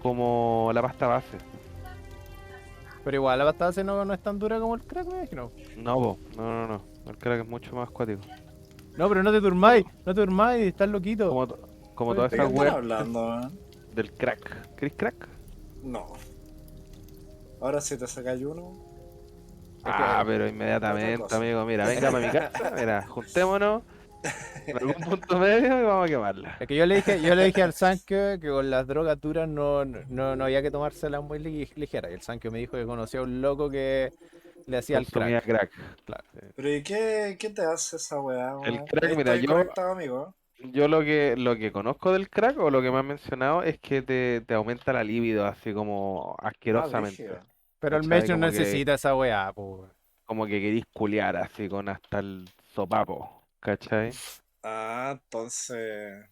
como la pasta base. Pero igual la pasta base no es tan dura como el crack, me imagino. No, po, no. El crack es mucho más acuático. No, pero no te durmáis, estás loquito. Como Puedes todas ¿De qué esas están weas hablando, man? del crack. ¿Querés crack? No. Ahora si te sacáis uno, Es que, Pero otra inmediatamente, cosa. amigo, mira, venga para mi casa, mira, juntémonos en algún punto medio y vamos a quemarla. es que yo le dije al Sankyo que con las drogas duras no había que tomárselas muy ligeras. Y el Sankyo me dijo que conocía a un loco que le hacía el Consumía crack. crack. Claro. Sí. Pero ¿y qué te hace esa weá, El weón? crack, Ahí mira, estoy conectado, amigo. yo lo que conozco del crack o lo que me han mencionado es que te aumenta la libido así como Ah, asquerosamente. brígido. Pero el ¿Cachai? Mecho no necesita esa weá, po. Como que querís culiar así con hasta el sopapo. ¿Cachai? Ah, entonces,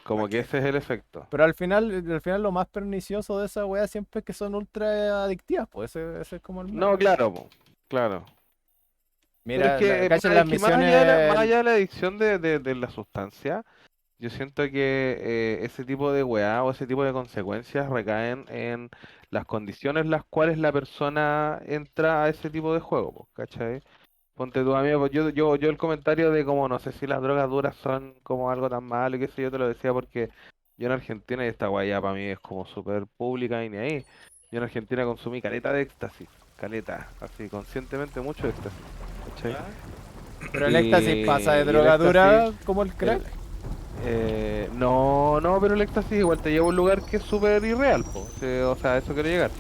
¿para Como que qué? ese es el efecto. Pero al final lo más pernicioso de esa weá siempre es que son ultra adictivas, pues ese es como el No, mero. claro, po, claro. Pero es Mira, que, ¿cachai mira, las es que más misiones? allá de la adicción de la sustancia, yo siento que ese tipo de weá o ese tipo de consecuencias recaen en las condiciones en las cuales la persona entra a ese tipo de juego, po, ¿cachai? Ponte tu amigo, pues yo el comentario de como no sé si las drogas duras son como algo tan malo y qué sé yo, te lo decía porque yo en Argentina y esta guaya para mí es como súper pública y ni ahí. Yo en Argentina consumí caleta de éxtasis, caleta, así conscientemente mucho éxtasis, ¿cachai? ¿Ya? Pero el éxtasis pasa de Y el éxtasis, drogadura como el crack. el, no, pero el éxtasis igual te lleva a un lugar que es súper irreal, po. O sea, a eso quiero llegar,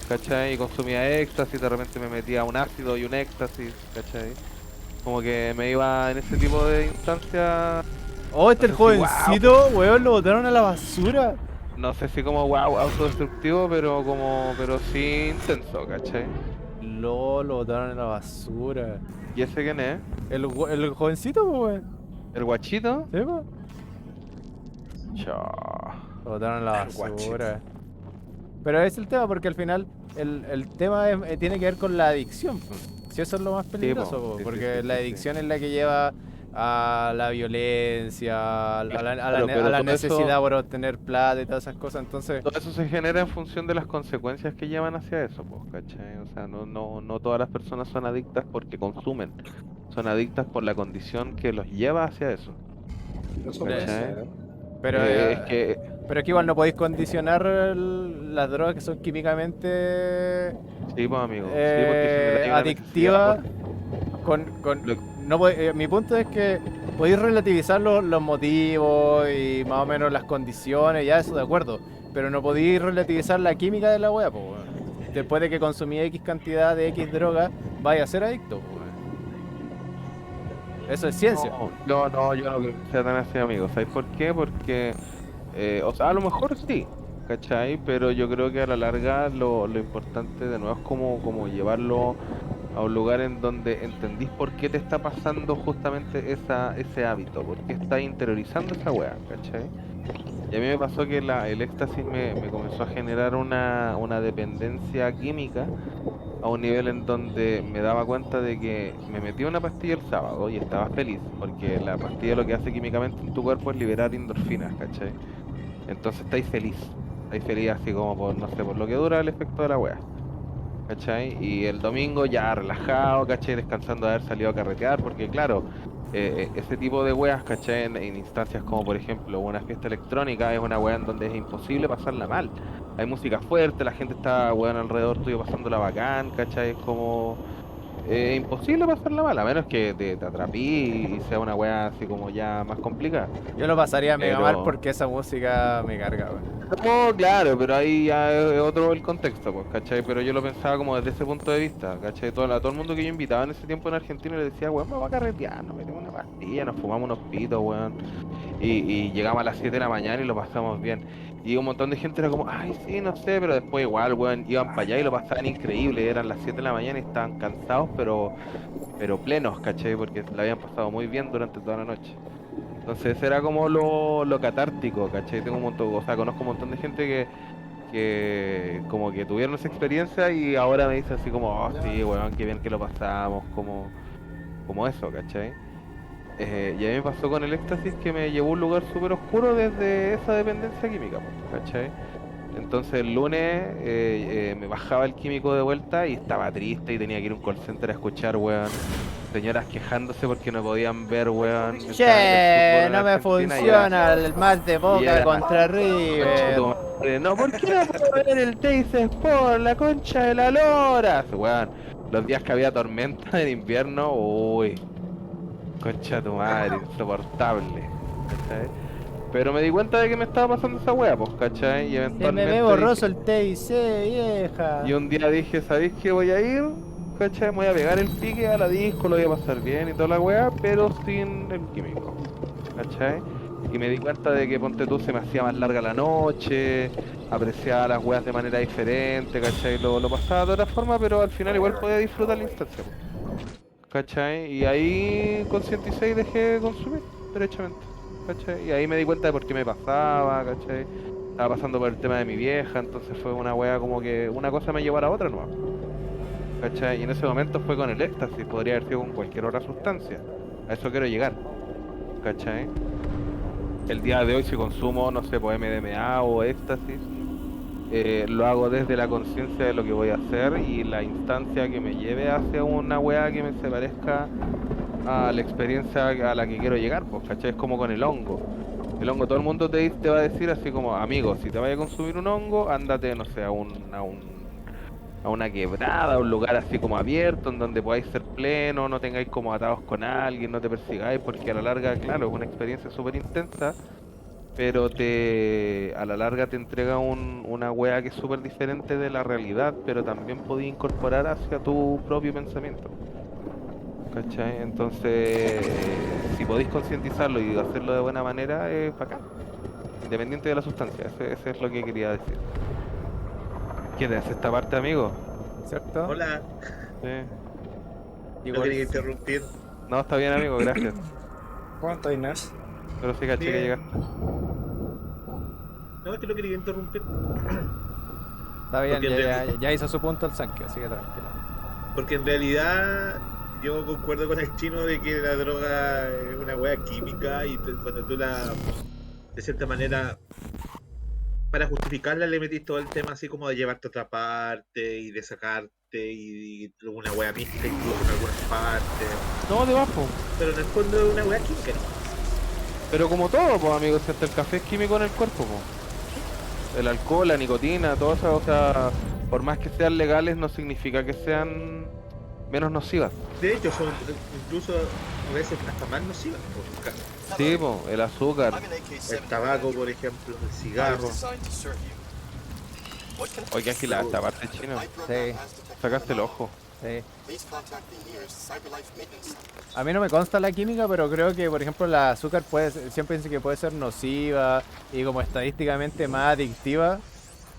¿cachai? Y consumía éxtasis, de repente me metía un ácido y un éxtasis, ¿cachai? Como que me iba en ese tipo de instancias, Oh, no el sé si wow, jovencito, weón, lo botaron a la basura. no sé si como wow, autodestructivo, pero sí intenso, ¿cachai? Lo botaron a la basura. ¿Y ese quién es? El jovencito, pues, weón. ¿El guachito? ¿Sí, po? Chao. Lo botaron a la El guachito. basura. Pero es el tema, porque al final el tema tiene que ver con la adicción, po. Si eso es lo más Sí, peligroso, po, po, sí, sí, porque sí, la sí, sí. adicción es la que lleva a la violencia, Claro, a pero la todo necesidad eso, por obtener plata y todas esas cosas. Entonces, todo eso se genera en función de las consecuencias que llevan hacia eso, pues, ¿cachai? O sea, no todas las personas son adictas porque consumen, son adictas por la condición que los lleva hacia eso, Eso puede eh, ¿cachai? ser. pero, Es que, pero es que igual no podéis condicionar las drogas que son químicamente sí, pues, amigo, sí, porque generáis una necesidad adictivas por... lo- no mi punto es que podéis relativizar los motivos y más o menos las condiciones, ya eso de acuerdo, pero no podéis relativizar la química de la wea, pues, weón. Después de que consumí X cantidad de X droga, vaya a ser adicto, pues, weón. Eso es ciencia. no, yo no creo que sea tan así, amigo. ¿Sabes por qué? Porque, o sea, a lo mejor sí, ¿cachai? Pero yo creo que a la larga lo importante de nuevo es como llevarlo a un lugar en donde entendís por qué te está pasando justamente ese hábito, por qué estás interiorizando esa weá, ¿cachai? Y a mí me pasó que el éxtasis me comenzó a generar una dependencia química a un nivel en donde me daba cuenta de que me metí una pastilla el sábado y estaba feliz, porque la pastilla lo que hace químicamente en tu cuerpo es liberar endorfinas, ¿cachai? Entonces estáis feliz así como por, no sé, por lo que dura el efecto de la wea, ¿cachai? Y el domingo ya relajado, ¿cachai? Descansando de haber salido a carretear, porque claro, ese tipo de weas, ¿cachai? En instancias como por ejemplo una fiesta electrónica es una wea en donde es imposible pasarla mal. Hay música fuerte, la gente está, weón, alrededor tuyo pasándola bacán, ¿cachai? Es como imposible pasarla mal, a menos que te atrapí y sea una wea así como ya más complicada. Yo lo pasaría mega mal Pero, porque esa música me carga, weón. no, claro, pero ahí ya es otro el contexto, pues, ¿cachai? Pero yo lo pensaba como desde ese punto de vista, ¿cachai? Todo el mundo que yo invitaba en ese tiempo en Argentina le decía, weón, vamos a carretear, nos metemos una pastilla, nos fumamos unos pitos, weón. Y llegamos a las 7 de la mañana y lo pasamos bien. Y un montón de gente era como, ay, sí, no sé, pero después igual, weón, iban para allá y lo pasaban increíble. Eran las 7 de la mañana y estaban cansados, pero plenos, ¿cachai? Porque la habían pasado muy bien durante toda la noche. Entonces era como lo catártico, ¿cachai? Tengo un montón, o sea, conozco un montón de gente que como que tuvieron esa experiencia y ahora me dice así como, oh, sí, weón, qué bien que lo pasamos, como eso, ¿cachai? Y a mí me pasó con el éxtasis que me llevó a un lugar súper oscuro desde esa dependencia química, po, ¿cachai? Entonces el lunes me bajaba el químico de vuelta y estaba triste y tenía que ir a un call center a escuchar, weón, señoras quejándose porque no podían ver, weón, el fútbol Che, en no me Argentina y era, funciona el match de y Boca era, contra concha River. tu madre, no, ¿por qué no puedo ver el Teis Sport, la concha de la lora? Weón, los días que había tormenta en invierno, uy, concha tu madre, insoportable, ¿cachai? Pero me di cuenta de que me estaba pasando esa wea, pues, ¿cachai? Y Se me ve eventualmente dije, borroso el TIC, y vieja. un día dije, ¿sabéis qué voy a ir? ¿Cachai? Me voy a pegar el pique a la disco, lo voy a pasar bien y toda la wea, pero sin el químico, ¿cachai? Y me di cuenta de que ponte tú se me hacía más larga la noche, apreciaba las weas de manera diferente, ¿cachai? Lo pasaba de otra forma, pero al final igual podía disfrutar la instancia, po, ¿cachai? Y ahí concienticé y dejé de consumir, derechamente, ¿cachai? Y ahí me di cuenta de por qué me pasaba, ¿cachai? Estaba pasando por el tema de mi vieja, entonces fue una wea como que una cosa me llevó a la otra, ¿no? ¿Cachai? Y en ese momento fue con el éxtasis, podría haber sido con cualquier otra sustancia. A eso quiero llegar, ¿cachai? El día de hoy si consumo, no sé, pues MDMA o éxtasis, lo hago desde la conciencia de lo que voy a hacer y la instancia que me lleve hacia una weá que me se parezca a la experiencia a la que quiero llegar, pues, ¿cachai? Es como con el hongo. El hongo, todo el mundo te va a decir así como, amigo, si te vayas a consumir un hongo, ándate, no sé, a una quebrada, a un lugar así como abierto, en donde podáis ser pleno, no tengáis como atados con alguien, no te persigáis, porque a la larga, claro, es una experiencia súper intensa, pero a la larga te entrega una wea que es súper diferente de la realidad, pero también podéis incorporar hacia tu propio pensamiento. ¿Cachai? Entonces, si podéis concientizarlo y hacerlo de buena manera, es bacán, independiente de la sustancia, ese es lo que quería decir. ¿Quieres esta parte, amigo? ¿Cierto? Hola, Sí. no Igual. quería interrumpir. No, está bien, amigo, gracias. ¿Cuánto, Inés? Pero sí caché que Bien, llegaste. no es que no quería interrumpir. Está bien, Porque en, ya hizo su punto el Sankey, así que tranquilo. porque en realidad yo concuerdo con el chino de que la droga es una wea química y cuando tú de cierta manera, para justificarla le metís todo el tema así como de llevarte a otra parte y de sacarte y una wea mística incluso en algunas partes. No, de bajo. Pero en el fondo es una wea química, ¿no? Pero como todo, pues, amigo, si hasta el café es químico en el cuerpo, pues. El alcohol, la nicotina, todo eso, o sea, por más que sean legales, no significa que sean menos nocivas. De hecho, son incluso a veces hasta más nocivas. Sí, pues, el azúcar. El tabaco, por ejemplo, el cigarro. Oye, qué agilada esta parte, chino. Sí, Sacaste el ojo. sí. A mí no me consta la química, pero creo que, por ejemplo, la azúcar siempre dice que puede ser nociva y como estadísticamente más adictiva,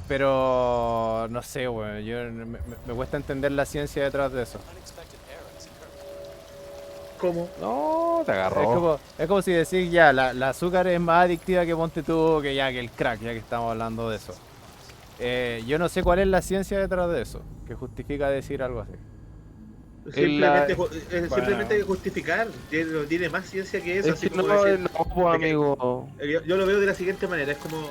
pero no sé, weón, me cuesta entender la ciencia detrás de eso. ¿Cómo? No, te Es agarró. como, es como si decir ya, la azúcar es más adictiva que ponte tú, que el crack, ya que estamos hablando de eso. Yo no sé cuál es la ciencia detrás de eso, que justifica decir algo así. En la- Simplemente hay que justificar. No tiene más ciencia que eso. Es Así que no, como decir, no, pues, de que- amigo. yo lo veo de la siguiente manera. Es como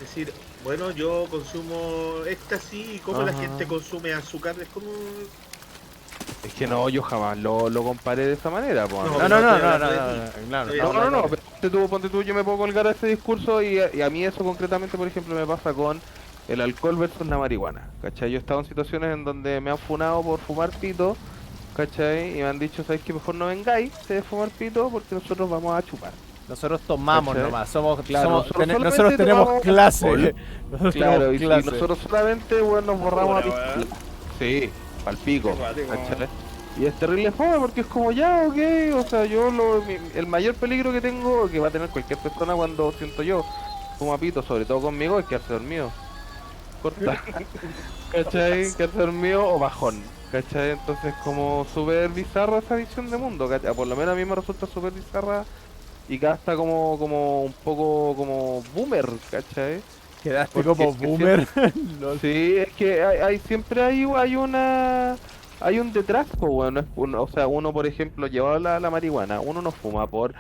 decir, bueno, yo consumo éxtasis y cómo la Ajá. gente consume azúcar. Es como. Es que no, yo jamás lo comparé de esa manera, pues. No, amigo. No, no, no, estoy no, hablando no, de no, ti. no, claro, Estoy estamos No, no, hablando no, de- pero ponte tú, yo me puedo colgar a ese discurso y a mí eso concretamente, por ejemplo, me pasa con el alcohol versus la marihuana, ¿cachai? Yo he estado en situaciones en donde me han funado por fumar pito, ¿cachai? Y me han dicho, ¿sabes qué? Mejor no vengáis de fumar pito porque nosotros vamos a chupar. Nosotros tomamos ¿Cachai? nomás, somos, Claro, nosotros tenemos tomamos clase. alcohol. Nosotros Claro, tenemos y clase. nosotros solamente, bueno, nos borramos a Pura weá. pistola. Sí, pa'l pico, Qué cuático. ¿cachai? Y es terrible fome porque es como ya, ok, o sea, el mayor peligro que tengo, que va a tener cualquier persona cuando siento yo, fuma pito, sobre todo conmigo, es quedarse dormido. Corta. ¿Cachai? Quedarse dormido o bajón. ¿Cachai? Entonces como súper bizarra esa visión de mundo, ¿cachai? Por lo menos a mí me resulta súper bizarra y que hasta como un poco como boomer, ¿cachai? Quedaste Porque como es que boomer. Lol. Sí, es que siempre hay hay un detrás, pues, weón. O sea, uno, por ejemplo, llevado la marihuana, uno no fuma por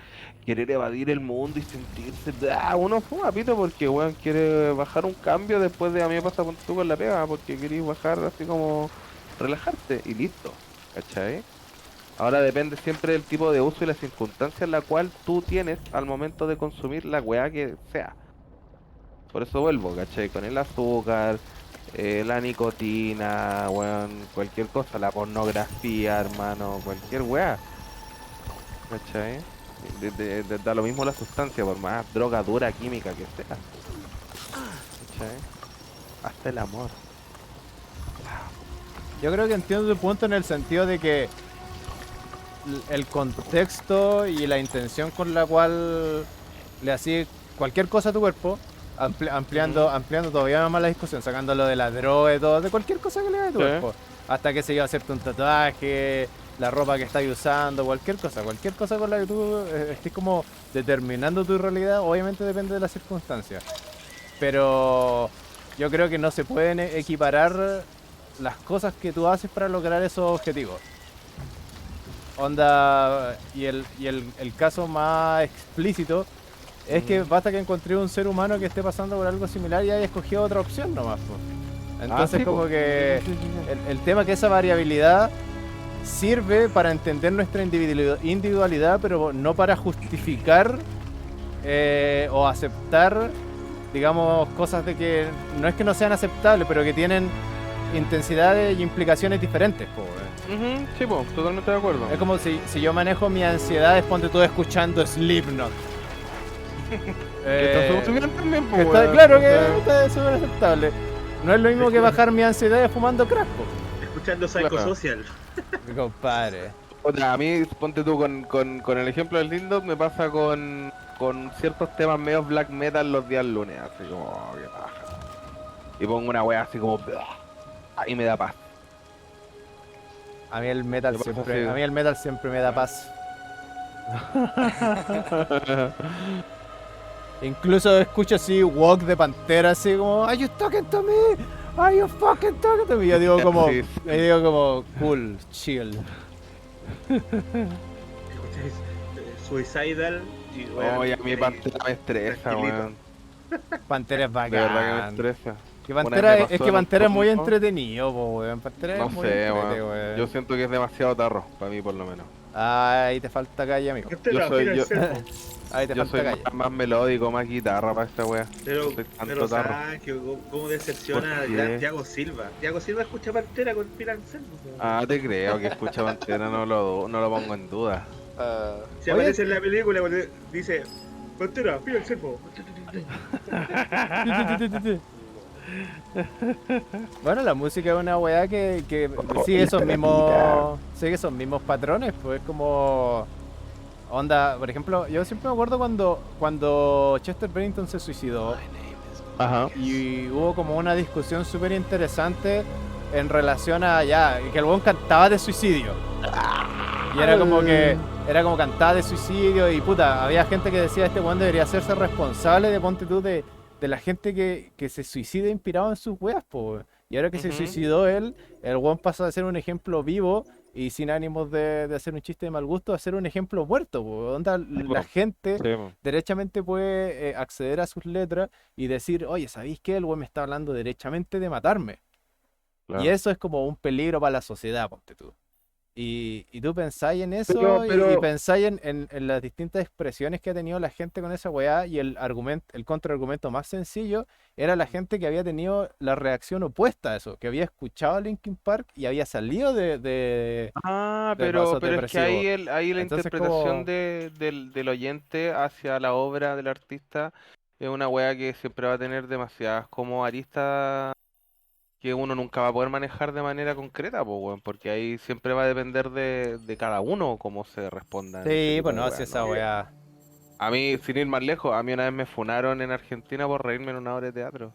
querer evadir el mundo y sentirse. Uno fuma, pito, porque, weón, quiere bajar un cambio después de. A mí me pasa con tú con la pega, porque querés bajar así como relajarte y listo, ¿cachai? Ahora depende siempre del tipo de uso y la circunstancia en la cual tú tienes al momento de consumir la weá que sea. Por eso vuelvo, ¿cachai? Con el azúcar, la nicotina, weón, cualquier cosa, la pornografía, hermano, cualquier weá, ¿cachai? Da lo mismo la sustancia, por más droga dura, química que sea, ¿cachai? Hasta el amor. Yo creo que entiendo tu punto en el sentido de que el contexto y la intención con la cual le hacía cualquier cosa a tu cuerpo, ampliando todavía más la discusión, sacándolo de la droga y todo, de cualquier cosa que le haga a tu Sí. cuerpo. Hasta que se iba a hacerte un tatuaje, la ropa que estás usando, cualquier cosa con la que tú estés como determinando tu realidad, obviamente depende de las circunstancias. Pero yo creo que no se pueden equiparar las cosas que tú haces para lograr esos objetivos. Onda, el caso más explícito es que basta que encontré un ser humano que esté pasando por algo similar y haya escogido otra opción nomás, po. Entonces sí, como po. que Sí, sí, sí. el tema que esa variabilidad sirve para entender nuestra individualidad, pero no para justificar o aceptar, digamos, cosas de que no es que no sean aceptables, pero que tienen intensidades y implicaciones diferentes, po, Sí, po, totalmente de acuerdo. Es como si yo manejo mi ansiedad, ponte tú escuchando Slipknot. Que está súper bien también, po, que está- weón, claro o que sea, está súper aceptable. No es lo mismo que bajar mi ansiedad fumando crack, po. Escuchando Claro. Psychosocial. Mi compadre. a mí, ponte tú con el ejemplo del Lindot, me pasa con ciertos temas medio black metal los días lunes, así como, oh, qué paja. Y pongo una wea así como, y me da paz. A mí el metal Me pasa siempre, así. a mí el metal siempre me da paz. Incluso escucho así Walk de Pantera, así como, Are you talking to me? Are you fucking talking to me? Y yo digo como, Sí, cool, chill. Escucháis Suicidal y Oye, a mí ahí, Pantera me estresa, tranquilito. weón. Pantera es De verdad que me bacán. estresa. Que Una Pantera, vez me es pasó que en un Pantera es muy turno. entretenido, po, weón. Pantera No es muy sé, entretenido, weón. Yo siento que es demasiado tarro, para mí por lo menos. Ay, te falta calle, amigo. Pantera, soy- mira el yo- cerco. Ay, te Yo falta soy calle. más melódico, más guitarra para esta wea. Pero, No soy tanto pero tarro. Sánchez, ¿cómo decepciona ¿Por a qué? Thiago Silva? Thiago Silva escucha Pantera con Phil Anselmo. Ah, te creo que escucha Pantera, no lo pongo en duda. Se Oye. aparece en la película cuando dice Pantera, Phil Anselmo. Bueno, la música es una weá que sigue sigue esos mismos patrones, pues es como onda, por ejemplo, yo siempre me acuerdo cuando Chester Bennington se suicidó Ajá. y hubo como una discusión súper interesante en relación a que el weón cantaba de suicidio. Y era como cantaba de suicidio y puta, había gente que decía este weón debería hacerse responsable de ponte tú de la gente que se suicida inspirado en sus weas, po. Y ahora que se Ujú. suicidó él, el weón pasa a ser un ejemplo vivo y sin ánimos de hacer un chiste de mal gusto, a ser un ejemplo muerto, po. Onda, la po. gente Sí, po. derechamente puede acceder a sus letras y decir, oye, ¿sabéis qué? El weón me está hablando derechamente de matarme. Claro. Y eso es como un peligro para la sociedad, ponte tú. Y tú pensáis en eso Pero- y pensáis en las distintas expresiones que ha tenido la gente con esa weá y el contraargumento más sencillo era la gente que había tenido la reacción opuesta a eso, que había escuchado a Linkin Park y había salido de Ah, del vaso pero es que depresivo. ahí la Entonces interpretación como... del oyente hacia la obra del artista es una wea que siempre va a tener demasiadas como aristas que uno nunca va a poder manejar de manera concreta, po, weón, porque ahí siempre va a depender de cada uno cómo se responda en ese Sí, tipo pues de no, si weas, esa ¿no? weá... A mí, sin ir más lejos, a mí una vez me funaron en Argentina por reírme en una obra de teatro,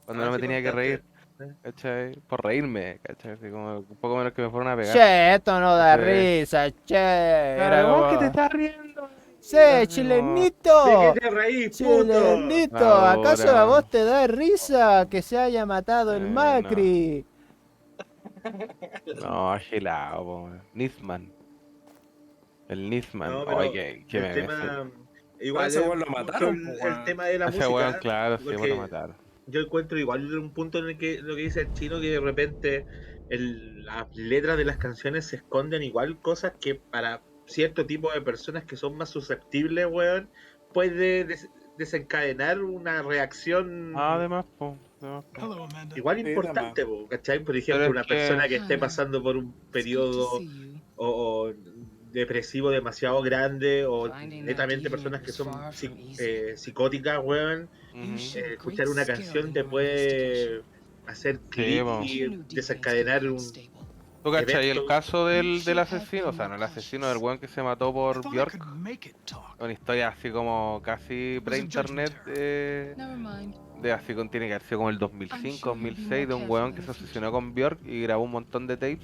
cuando no me Sí tenía que contaste. reír, ¿cachai? Por reírme, ¿cachai? Así como un poco menos que me fueron a pegar. Che, esto no da Entonces, risa, che. Era claro, vos que te como... estás riendo. Sí, Así como, chilenito. ¿De qué te reís, puto? Chilenito, ¿acaso a ahora, vos te da risa que se haya matado el no. Macri? No, gelado, po, weón. Nisman. El Nisman. No, Ay, pero qué el meme ese. tema, Por igual ese es weón lo mucho mataron, po, el weón. tema de la Ese weón, música, claro, sí, bueno, lo porque mataron. yo encuentro igual un punto en el que lo que dice el chino, que de repente las letras de las canciones se esconden igual cosas que para cierto tipo de personas que son más susceptibles, weón, puede desencadenar una Ah, reacción además, po, además, po. igual Sí, demás. importante, po, ¿cachai? Por Pero ejemplo, es una que, persona que esté pasando por un periodo o depresivo demasiado grande, o netamente personas que son psicóticas, weón, ujú, escuchar una canción te puede hacer sí, clic po. y desencadenar un ¿Tú cachai el evento. caso del asesino? O sea, no el asesino, del weón que se mató por Bjork. Una historia así como casi pre-internet, de así con tiene que haber sido como el 2005, 2006, de un weón que se obsesionó con Bjork y grabó un montón de tapes.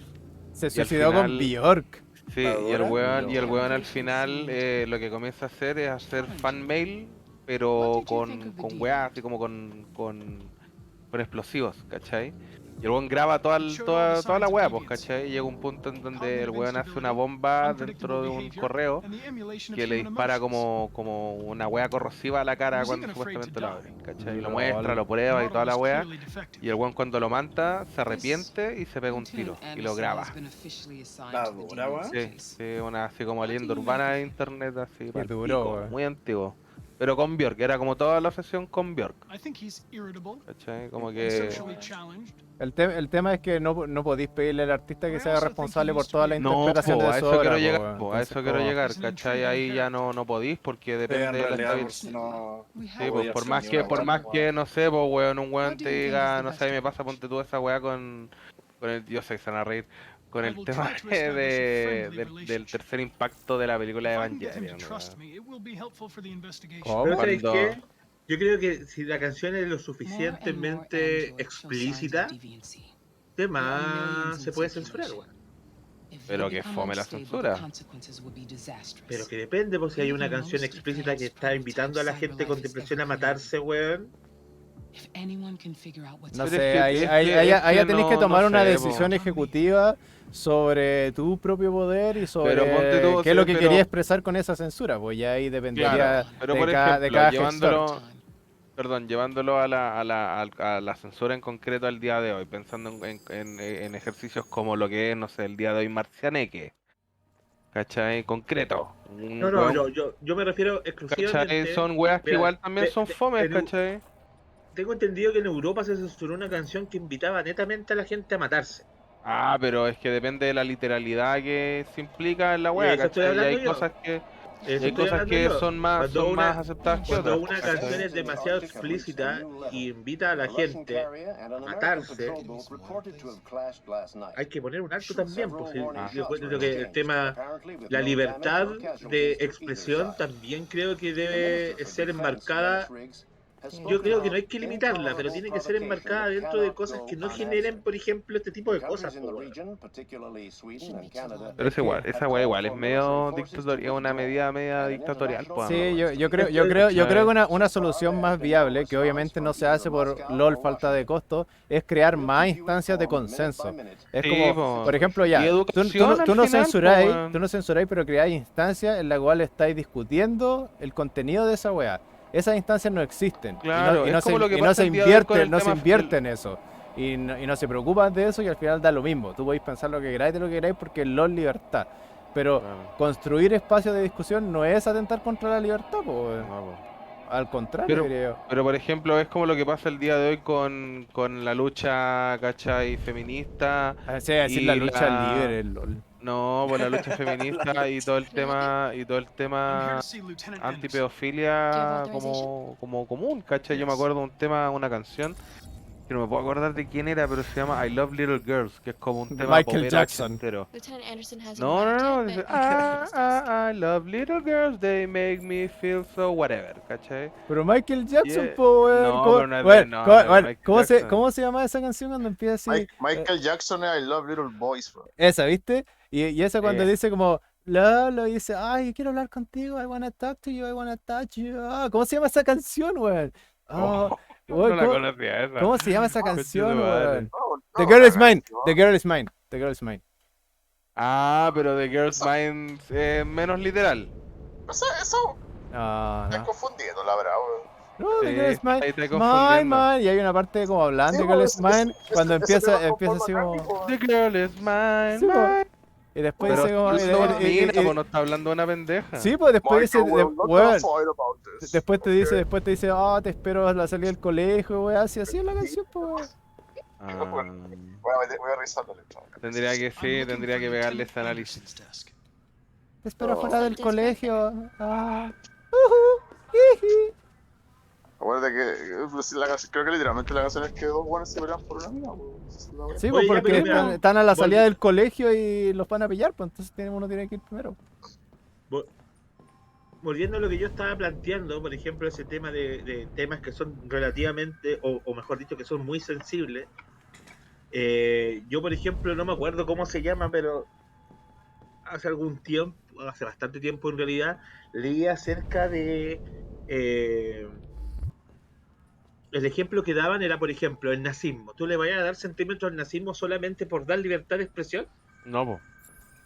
Se Y al suicidó con final, Bjork. sí, ¿La dura? y el weón al final lo que comienza a hacer es hacer fan mail, pero con weas, así como con explosivos, ¿cachai? Y el weón graba toda la wea, pues, ¿cachai? Y llega un punto en donde el weón hace una bomba dentro de un correo que le dispara como una wea corrosiva a la cara cuando supuestamente lo abre, ¿cachai? Y lo muestra, LOL. lo prueba y toda la wea. Y el weón cuando lo manta se arrepiente y se pega un tiro y lo graba. La dura, weón. Sí, sí, una así como leyenda urbana de internet, así, Qué pal duro, pico, weón. muy antiguo. Pero con Björk, era como toda la sesión con Björk, ¿cachai? Como que... El tema es que no podéis pedirle al artista que se haga responsable por toda la No, interpretación po, de a su eso quiero obra, po, llegar, weón. po, a Entonces, eso quiero como... llegar, ¿cachai? Ahí ya no podís porque Sí, depende en de la realidad estabilidad. no Sí, pues podía por hacer más ni que, una por weá, más weón. que, no sé, pues weón, un weón te diga, no sé, me pasa, ponte tú esa weá con el, yo sé, se van a reír, con el tema del tercer impacto de la película de Evangelion, Pero ¿Cómo? ¿sabéis cuando, qué? Yo creo que si la canción es lo suficientemente explícita, de más se puede censurar, weón. pero que fome la censura. Pero que depende, pues si hay una canción explícita que está invitando a la gente con depresión a matarse, weón. No Pero es sé, que, ahí, es ahí, que, ahí, es ahí ya que tenéis que no tomar una sé, decisión po. ejecutiva sobre tu propio poder y Pero ponte sobre tú, qué es lo que quería pero, expresar con esa censura. Pues ya ahí claro, dependería pero por de ejemplo, cada gestor. llevándolo a la censura en concreto al día de hoy, pensando en ejercicios como lo que es, no sé, el día de hoy Marcianeque, ¿cachai? Concreto, No, un no, weón, yo me refiero ¿cachai? exclusivamente. Son weas que Mira, igual también son fomes, ¿cachai? tengo entendido que en Europa se censuró una canción que invitaba netamente a la gente a matarse. Ah, pero es que depende de la literalidad que se implica en la Y de wea, eso estoy ¿cachai? Y hablando hay yo. cosas que, De y eso hay estoy cosas hablando que yo. son más aceptadas que Cuando otras, una pues, canción ¿cachai? es demasiado explícita y invita a la gente a matarse, hay que poner un alto también. Pues, Ah, yo encuentro que el tema, la libertad de expresión también creo que debe ser enmarcada. Yo creo que no hay que limitarla, pero tiene que ser enmarcada dentro de cosas que no generen, por ejemplo, este tipo de cosas, po, weón. pero Es es igual, que esa wea igual es medio dictatorial, una medida media dictatorial, pues sí, amigo, yo creo que ¿cachai? una solución más viable, que obviamente no se hace por LOL falta de costo, es crear más instancias de consenso. Es Sí, como, pues. por ejemplo, Y ya, educación al final, pues, tú weón. no censuráis, pero creáis instancias en las cuales estáis discutiendo el contenido de esa weá. Esas instancias no existen y no, Claro, y es no se, como lo que y no pasa se el día de hoy con invierte, el no se tema invierte en eso. Y no se preocupan de eso y al final da lo mismo. Tú podéis pensar lo que queráis de lo que queráis porque es LOL libertad. Pero Claro, construir espacios de discusión no es atentar contra la libertad, po, weón. no, po. Al contrario, Pero, diría yo. pero por ejemplo, es como lo que pasa el día de hoy con la lucha, ¿cachai? Feminista Así decir la y lucha la... libre, LOL. No, pues la lucha La feminista y lucha. todo el tema antipedofilia como común, ¿cachai? Yo me acuerdo de un tema, una canción, que no me puedo acordar de quién era, pero se llama I Love Little Girls, que es como un De tema Michael popero Jackson. ochentero. Lieutenant Anderson hasn't No, arrived no, no, yet, dice, but he can assist us. I love little girls, they make me feel so whatever, ¿cachai? Pero Michael Y Jackson, po, weón. no, pero no es de, no, no es de Michael ¿Cómo se, Jackson. cómo se llama esa canción cuando empieza así? Michael Jackson es I Love Little Boys, bro. Esa, ¿viste? Y esa cuando Eh, dice como, Lolo, y dice, ay, quiero hablar contigo, I wanna talk to you, I wanna touch you. Ah, ¿cómo se llama esa canción, weón? Ah, oh, weón, no la conocía esa. ¿cómo se llama esa Conche tu canción, madre. weón? No, The girl is mine. The girl is mine. The girl is mine. Ah, pero The Girl's Mind es menos literal. Eso No, me no. confundiendo, la verdad, weón. No, The Sí, girl is mine. ahí está Mine, confundiendo. mine. Y hay una parte como hablando de girl is mine. Cuando empieza así como. The girl is mine, Sí, po. mine. Y después Pero dice como. está hablando de una mina, pues no está hablando de una pendeja. Sí, pues después dice. Weón. Después te dice, te espero a la salida del colegio, weón. Así es la canción, pues, weón. Ah, Voy a revisar la letra. tendría que pegarle ese análisis. Te espero Oh. afuera del colegio. Ah. Acuérdate que creo que literalmente la canción es que dos buenos se pelean por una mina, weón. Sí, Oye, pues ya, porque pero mira, están a la salida volvi- del colegio y los van a pillar, pues entonces uno tiene que ir primero. Volviendo a lo que yo estaba planteando, por ejemplo, ese tema de temas que son relativamente, o mejor dicho, que son muy sensibles. Yo, por ejemplo, no me acuerdo cómo se llama, pero hace algún tiempo, hace bastante tiempo en realidad, leí acerca de... el ejemplo que daban era, por ejemplo, el nazismo. ¿Tú le vayas a dar centímetros al nazismo solamente por dar libertad de expresión? No, po.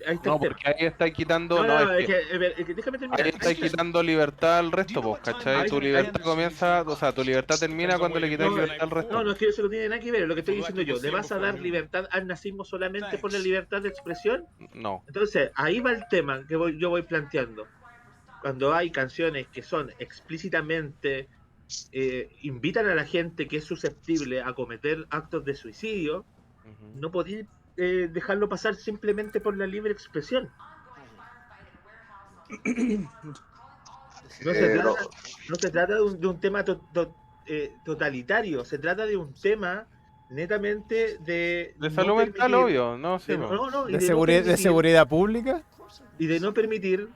Ahí está No, el tema. porque ahí está quitando. No, No, no, es que es que déjame terminar. ahí está Ahí está. quitando libertad al resto, pues, ¿cachai? Ahí- Tu libertad comienza, o sea, tu libertad termina cuando le quitas No, libertad al resto. No, no es que eso no tiene nada que ver. Lo que estoy diciendo yo, ¿le vas a dar libertad al nazismo solamente por la libertad de expresión? No. Entonces, ahí va el tema que yo voy planteando. Cuando hay canciones que son explícitamente invitan a la gente que es susceptible a cometer actos de suicidio, Ujú. no podéis dejarlo pasar simplemente por la libre expresión. No se trata, no se trata de un tema totalitario, se trata de un tema netamente de De no salud mental, permitir- obvio, no, sí, de, po. no, no, y ¿De, de no de permitir- seguridad pública? y de no permitir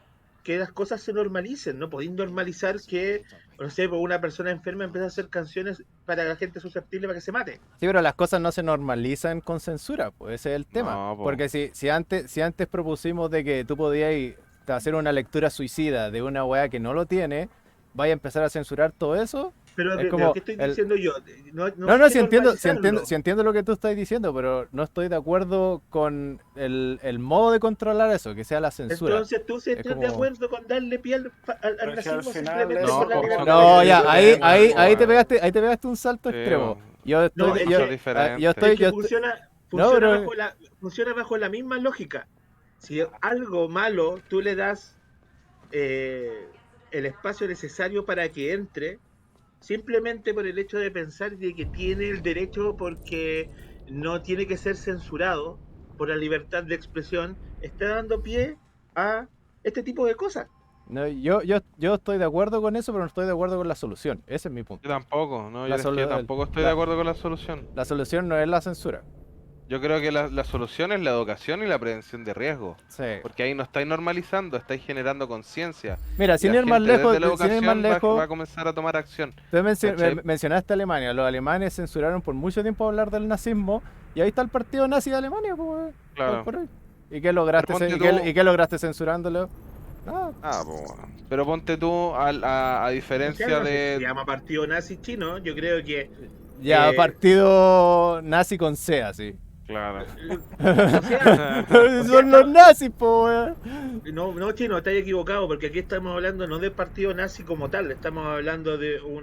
que las cosas se normalicen. No podéis normalizar que, no sé, pues, una persona enferma empieza a hacer canciones para la gente susceptible para que se mate. Sí, pero las cosas no se normalizan con censura, pues ese es el tema. No, po. Porque si antes propusimos de que tú podías hacer una lectura suicida de una weá que no lo tiene, vaya a empezar a censurar todo eso. Pero, Es pero como ¿qué estoy el- diciendo yo? No, es si que normalizarlo. entiendo lo que tú estás diciendo, pero no estoy de acuerdo con el modo de controlar eso, que sea la censura. Entonces tú sí Es estás como- de acuerdo con darle pie al Pero es que al nazismo final simplemente eso- por la No, libertad. No, Sí, ya, sí, ahí, sí, ahí, sí, ahí te bueno. pegaste un salto Sí, extremo. po. Yo estoy, No, es yo, que- diferente. yo estoy, Es que yo funciona, No, pero- funciona bajo la misma lógica. Si algo malo tú le das el espacio necesario para que entre, simplemente por el hecho de pensar de que tiene el derecho porque no tiene que ser censurado por la libertad de expresión, está dando pie a este tipo de cosas. no, yo estoy de acuerdo con eso, pero no estoy de acuerdo con la solución. Ese es mi punto. Yo tampoco, no, La es que yo solu- tampoco estoy la- de acuerdo con la solución. La solución no es la censura. Yo creo que la solución es la educación y la prevención de riesgos. Sí. Porque ahí no estáis normalizando, estáis generando conciencia. Mira, Y sin la ir más gente lejos, desde la sin ir más educación lejos, va a comenzar a tomar acción. tú ¿cachai? mencionaste Alemania. Los alemanes censuraron por mucho tiempo hablar del nazismo y ahí está el partido nazi de Alemania, pues. Claro. por ahí. ¿Y qué lograste, Pero ponte tú- ¿y qué lograste censurándolo? Nada. Ah, pues, bueno. Pero ponte tú, a diferencia Se de... llama Partido Nazi Chino, yo creo que Ya, partido nazi con C, así. Claro. o sea, Son los nazis, po, weón. no chino, estás equivocado porque aquí estamos hablando no del partido nazi como tal, estamos hablando de Como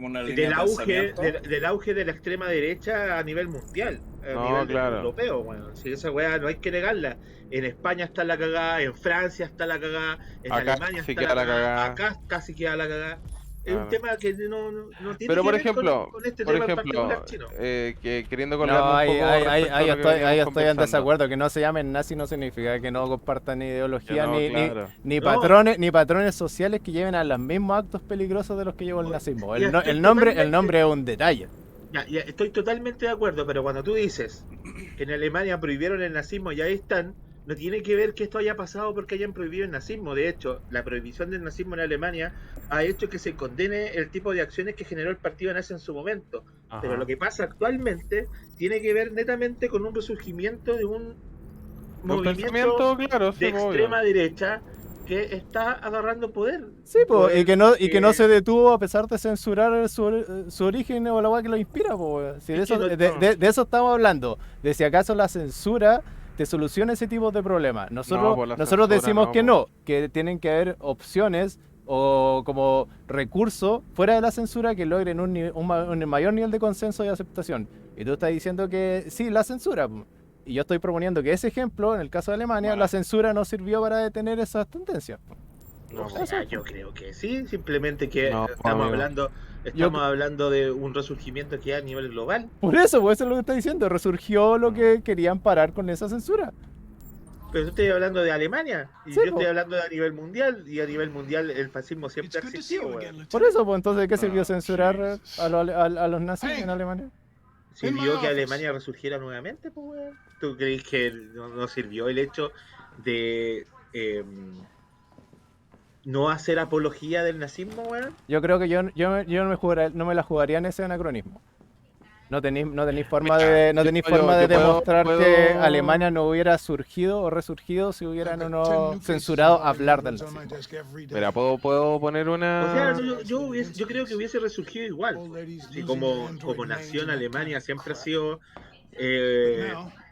una línea del de auge pensamiento. del auge de la extrema derecha a nivel mundial, a No, nivel claro. europeo. Bueno, si esa weá no hay que negarla. En España está la cagada, en Francia está la cagada, en Acá Alemania casi está queda la la cagada, cagada. acá casi queda la cagada. Es un Claro. tema que no tiene Pero que por ver ejemplo, con este por tema en ejemplo, particular chino. que queriendo colgarme No, un ahí, poco ahí, respecto ahí, a ahí lo que estoy, veníamos ahí estoy en conversando. desacuerdo. Que no se llamen nazi no significa que no compartan ideología Que no, ni claro. ni patrones sociales que lleven a los mismos actos peligrosos de los que lleva el nazismo. Ya, estoy El totalmente- nombre es un detalle. Ya, estoy totalmente de acuerdo, pero cuando tú dices que en Alemania prohibieron el nazismo y ahí están, no tiene que ver que esto haya pasado porque hayan prohibido el nazismo. De hecho, la prohibición del nazismo en Alemania ha hecho que se condene el tipo de acciones que generó el partido nazi en su momento. Ajá. Pero lo que pasa actualmente tiene que ver netamente con un resurgimiento de un Un movimiento pensamiento, claro, sí, de obvio. extrema derecha porque está agarrando poder. Sí, po, Poder y que no que- se detuvo a pesar de censurar su origen o la weá que lo inspira, po, weón. Si de, Es que eso, no- de eso estamos hablando, de si acaso la censura te soluciona ese tipo de problemas. Nosotros, pues la nosotros censura decimos no, que po. no, que tienen que haber opciones o como recursos fuera de la censura que logren un mayor nivel de consenso y aceptación. Y tú estás diciendo que sí, la censura, po. Y yo estoy proponiendo que ese ejemplo, en el caso de Alemania, la censura no sirvió para detener esas tendencias, po. No, O po. sea, yo creo que sí, simplemente que No, estamos amigo. hablando de un resurgimiento que es a nivel global. Por eso, pues eso es lo que está diciendo. Resurgió lo Mm. que querían parar con esa censura. Pero yo estoy hablando de Alemania, y Sí, yo po. estoy hablando de a nivel mundial, y a nivel mundial el fascismo siempre ha existido, weón. Por eso, pues entonces, ¿de qué sirvió Ah, censurar a los nazis en Alemania? Sirvió que Alemania resurgiera nuevamente, pues, weón. ¿Tú crees que no sirvió el hecho de no hacer apología del nazismo, weón? Yo creo que yo no me la jugaría en ese anacronismo. No tenéis forma Mira, de, yo demostrar puedo- que Alemania no hubiera surgido o resurgido si hubieran o no censurado hablar del nazismo. Mira, puedo poner O sea, una. yo creo que hubiese resurgido igual. Sí, como nación, Alemania siempre ha sido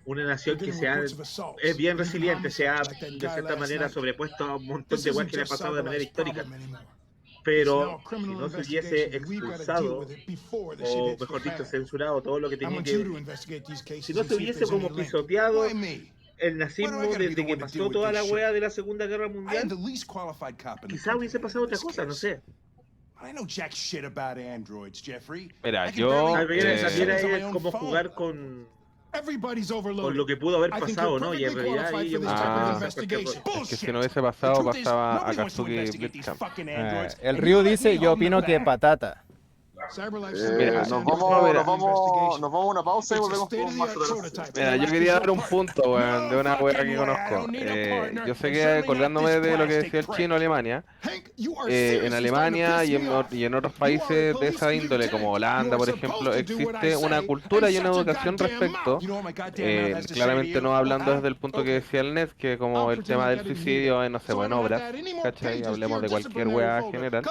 una nación que es bien resiliente, se ha de cierta manera sobrepuesto a un montón de weas que le ha pasado de manera histórica. Pero si no se hubiese expulsado, o mejor dicho, censurado todo lo que tenía si no se hubiese como pisoteado el nazismo desde que pasó toda la wea de la Segunda Guerra Mundial, quizá hubiese pasado otra cosa, no sé. Mira, yo. También es como jugar con lo que pudo haber pasado, ¿no? Y en realidad ahí yo me Ah, saco cualquier cosa. Es que si no hubiese pasado, pasaba Akatsuki Blitzcamp. El Ryu dice, yo opino que patata. Mira, Nos mira. vamos a una pausa y volvemos con más atrás. Mira, yo quería dar un punto, weón, de una wea que conozco. Yo sé que colgándome de lo que decía el chino Alemania, en Alemania y en otros países de esa índole, como Holanda, por ejemplo, existe una cultura y una educación respecto, claramente no hablando desde el punto que decía el Ned, que como el tema del suicidio en, no sé, en obras, ¿cachai? Hablemos de cualquier wea general.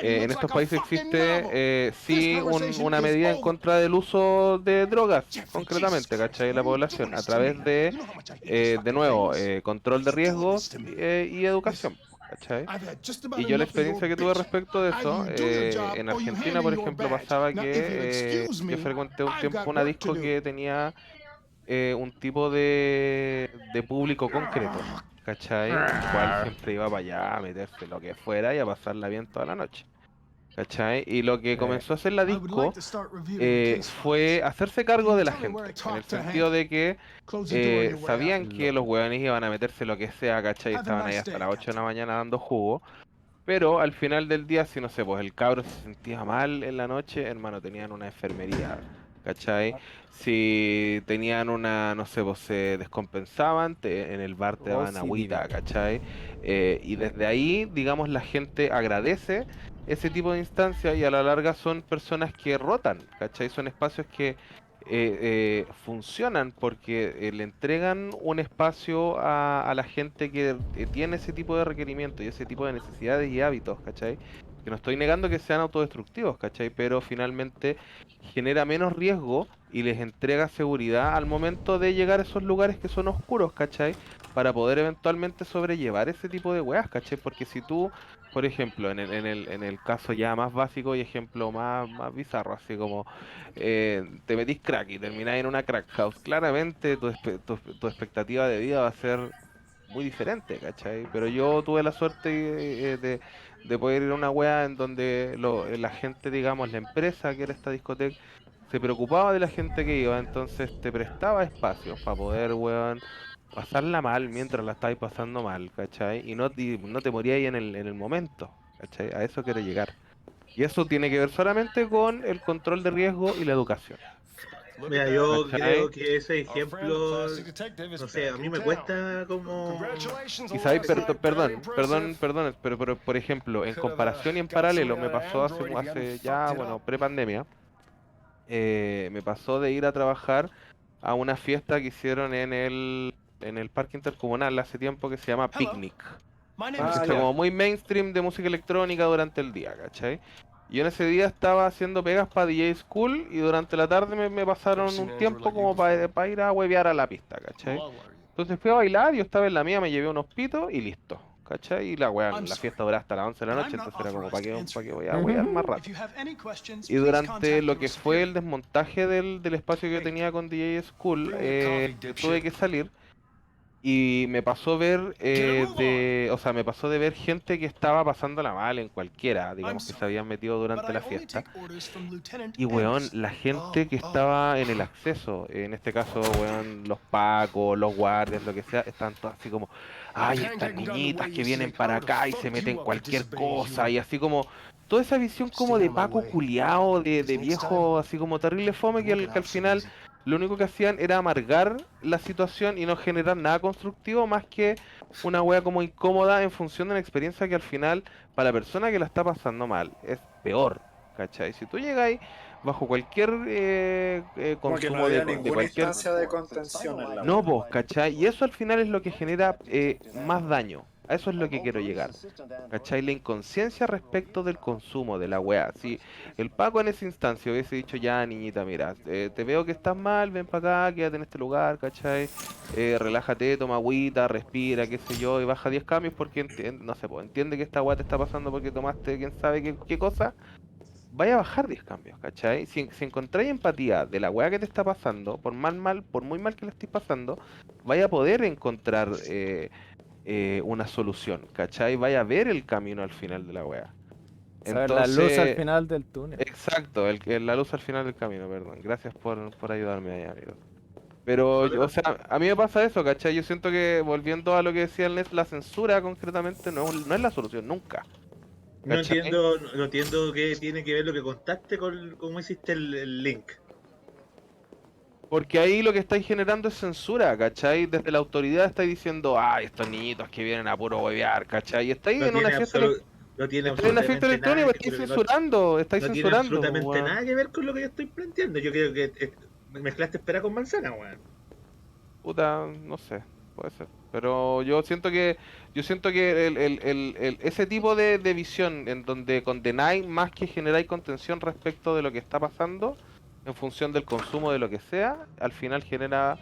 En estos países existe sí una medida en contra del uso de drogas, concretamente, ¿cachai? La población, a través de nuevo, control de riesgos y educación, ¿cachai? Y yo la experiencia que tuve respecto de eso, en Argentina, por ejemplo, pasaba que yo frecuenté un tiempo una disco que tenía un tipo de público concreto, ¿cachai? El cual siempre iba para allá a meterse lo que fuera y a pasarla bien toda la noche. ¿Cachai? Y lo que comenzó a hacer la disco fue hacerse cargo de la gente, en el sentido de que sabían que los hueones iban a meterse lo que sea, ¿cachai? Estaban ahí hasta las 8 de la mañana dando jugo, pero al final del día, si no sé, pues el cabro se sentía mal en la noche, hermano, tenían una enfermería, ¿cachai? Si tenían una, no sé, pues se descompensaban, en el bar te daban sí, agüita, diga. ¿cachai? Y desde ahí, digamos, la gente agradece ese tipo de instancias y a la larga son personas que rotan, ¿cachai? Son espacios que funcionan porque le entregan un espacio a la gente que tiene ese tipo de requerimientos y ese tipo de necesidades y hábitos, ¿cachai? Que no estoy negando que sean autodestructivos, ¿cachai? Pero finalmente genera menos riesgo y les entrega seguridad al momento de llegar a esos lugares que son oscuros, ¿cachai? Para poder eventualmente sobrellevar ese tipo de weas, ¿cachai? Porque si tú, por ejemplo, en el caso ya más básico y ejemplo más bizarro, así como te metís crack y terminás en una crack house, claramente tu expectativa de vida va a ser muy diferente, ¿cachai? Pero yo tuve la suerte de poder ir a una wea en donde la gente, digamos, la empresa que era esta discoteca, se preocupaba de la gente que iba, entonces te prestaba espacios para poder, weón, pasarla mal mientras la estáis pasando mal, ¿cachai? Y no te morías ahí en el momento, ¿cachai? A eso quiero llegar. Y eso tiene que ver solamente con el control de riesgo y la educación. Mira, yo ¿Cachai? creo que ese ejemplo, no sé, a mí me cuesta como... Y sabéis, perdón, pero por ejemplo, en comparación y en paralelo, me pasó hace ya, bueno, pre-pandemia, me pasó de ir a trabajar a una fiesta que hicieron en el Parque Intercomunal hace tiempo que se llama Picnic. Escucha ya. como muy mainstream de música electrónica durante el día, ¿cachai? Yo en ese día estaba haciendo pegas para DJ School y durante la tarde me pasaron un tiempo como para ir a huevear a la pista, ¿cachai? Entonces fui a bailar, yo estaba en la mía, me llevé unos pitos y listo, ¿cachai? Y la fiesta duraba hasta las 11 de la noche, entonces era como, para qué voy a huevear más rato? Y durante lo que fue el desmontaje del espacio que yo tenía con DJ School, tuve que salir. Y me pasó ver me pasó de ver gente que estaba pasándola mal en cualquiera, digamos que se habían metido durante la fiesta. Y weón, la gente que estaba en el acceso, en este caso, weón, los pacos, los guardias, lo que sea, estaban todos así como, ay, estas niñitas que vienen para acá y se meten cualquier cosa, y así como, toda esa visión como de Paco culiao, de viejo, así como terrible fome, que al final lo único que hacían era amargar la situación y no generar nada constructivo más que una wea como incómoda en función de una experiencia que al final, para la persona que la está pasando mal, es peor, ¿cachai? Si tú llegáis bajo cualquier Como que no consumo había de ninguna cualquier... instancia de contención en la No, wea. vos, ¿cachai? Y eso al final es lo que genera más daño. A eso es lo que quiero llegar. ¿Cachai? La inconsciencia respecto del consumo de la weá. Si el Paco en esa instancia hubiese dicho, ya niñita, mira, te veo que estás mal, ven para acá, quédate en este lugar, ¿cachai? Relájate, toma agüita, respira, qué sé yo, y baja 10 cambios porque, no sé, pues, entiende que esta weá te está pasando porque tomaste quién sabe qué cosa. Vaya a bajar 10 cambios, ¿cachai? Si encontráis empatía de la weá que te está pasando, por muy mal que la estés pasando, vaya a poder encontrar una solución, ¿cachai? Vaya a ver el camino al final de la weá. Saber la luz al Entonces, final del túnel. exacto, la luz al final del camino, perdón. Gracias por ayudarme ahí, amigo. Pero, o sea, a mí me pasa eso, ¿cachai? Yo siento que, volviendo a lo que decía el Nes, la censura concretamente no es la solución, nunca. No ¿Cachai? entiendo, no entiendo qué tiene que ver lo que contaste con cómo hiciste el link. Porque ahí lo que estáis generando es censura, ¿cachai? Desde la autoridad estáis diciendo, ay, estos niñitos que vienen a puro huevear, ¿cachai? Y estáis No en una tiene fiesta, no tiene estáis en una fiesta absolutamente nada electrónica, que, estáis censurando, estáis no tiene censurando, pues, absolutamente weón. nada que ver con lo que yo estoy planteando. Yo creo que mezclaste pera con manzana, weón. Puta, no sé, puede ser. Pero yo siento que ese tipo de visión en donde condenáis más que generáis contención respecto de lo que está pasando, en función del consumo de lo que sea, al final genera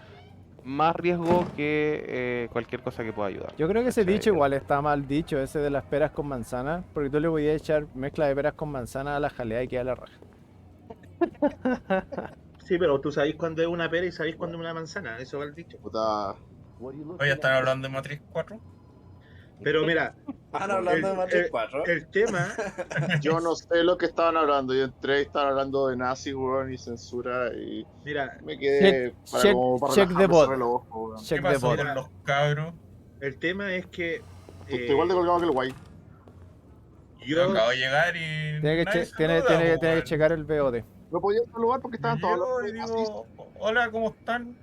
más riesgo que cualquier cosa que pueda ayudar. Yo creo que ese ¿Cachai? dicho igual está mal dicho, ese de las peras con manzana, porque tú le voy a echar mezcla de peras con manzana a la jalea y queda la raja. Sí, pero tú sabéis cuándo es una pera y sabéis cuándo es una manzana. Eso va el dicho. Puta. Oye, ¿están hablando de Matrix 4? Pero mira, ¿Están hablando de Matrix el, 4? el tema, Yo no sé lo que estaban hablando. Yo entré y estaban hablando de nazi, weón, y censura. Y mira, me quedé para check the relajarme, bot. cerré los ojos, weón. Check ¿Qué the pasó bot. con los cabros? el tema es que Estoy igual de colgado que el guay. Yo yo, acabo de llegar y Tiene que, nadie tiene saluda, que weón. checar el VOD. No podía saludar porque estaban todos Yo los y nazis. digo, hola, ¿cómo están?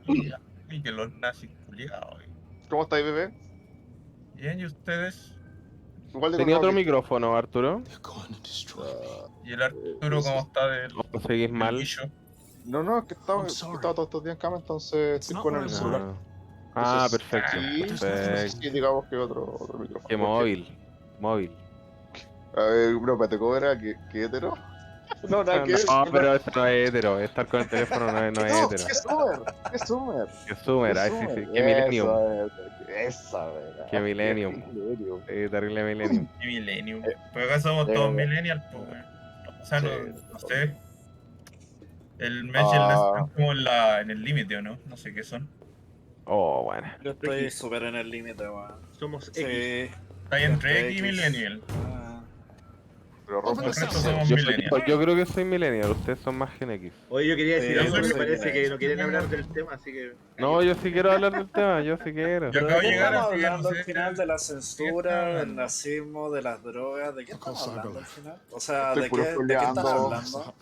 Y que los nazis culiados. ¿Cómo estáis, bebé? Bien, ¿y ustedes? Igual de Tenía otro colgado que- micrófono, Arturo. ¿Y el Arturo cómo está del ¿O seguís mal? guillo? No, es que estaba todos estos días en cama, entonces estoy con el celular. Ah, Entonces, perfecto. sí, Perfecto. sí, digamos que otro micrófono. Que móvil. Móvil. A ver, bro, espérate, ¿cómo era? ¿Qué hetero? No, nada que ver. No, pero esto no es hetero. Estar con el teléfono no es No, hetero. ¡qué Summer! ¡Qué Summer! Que Summer, ay, sí, sí. Que Eso Millennium. es, esa, ¿verdad? Que Millennium. Millennium. Terrible Millennium. Y Millennium. Pero acá somos todos millennials, pues, weón. O sea, Sí. no sé. El Mesh y el Ness están como en el límite, ¿o no? No sé qué son. Oh, bueno. Yo estoy súper en el límite, weón. somos X. Sí. Está ahí entre X y X. Millennial. Ah. Pero Por rompe eso somos Yo, millennials. yo creo que soy millennial, ustedes son más Gen X. Oye, yo quería decir Sí, algo, yo me soy parece que millennial. no quieren hablar del tema, así que... No, yo sí quiero hablar del tema, yo sí quiero. Yo ¿Pero acabo de de qué llegar, estamos así que hablando no sé al final? ¿De la censura, del hablando? nazismo, de las drogas? ¿De qué estamos hablando al final? O sea, Estoy ¿de puro qué están spoileando. hablando?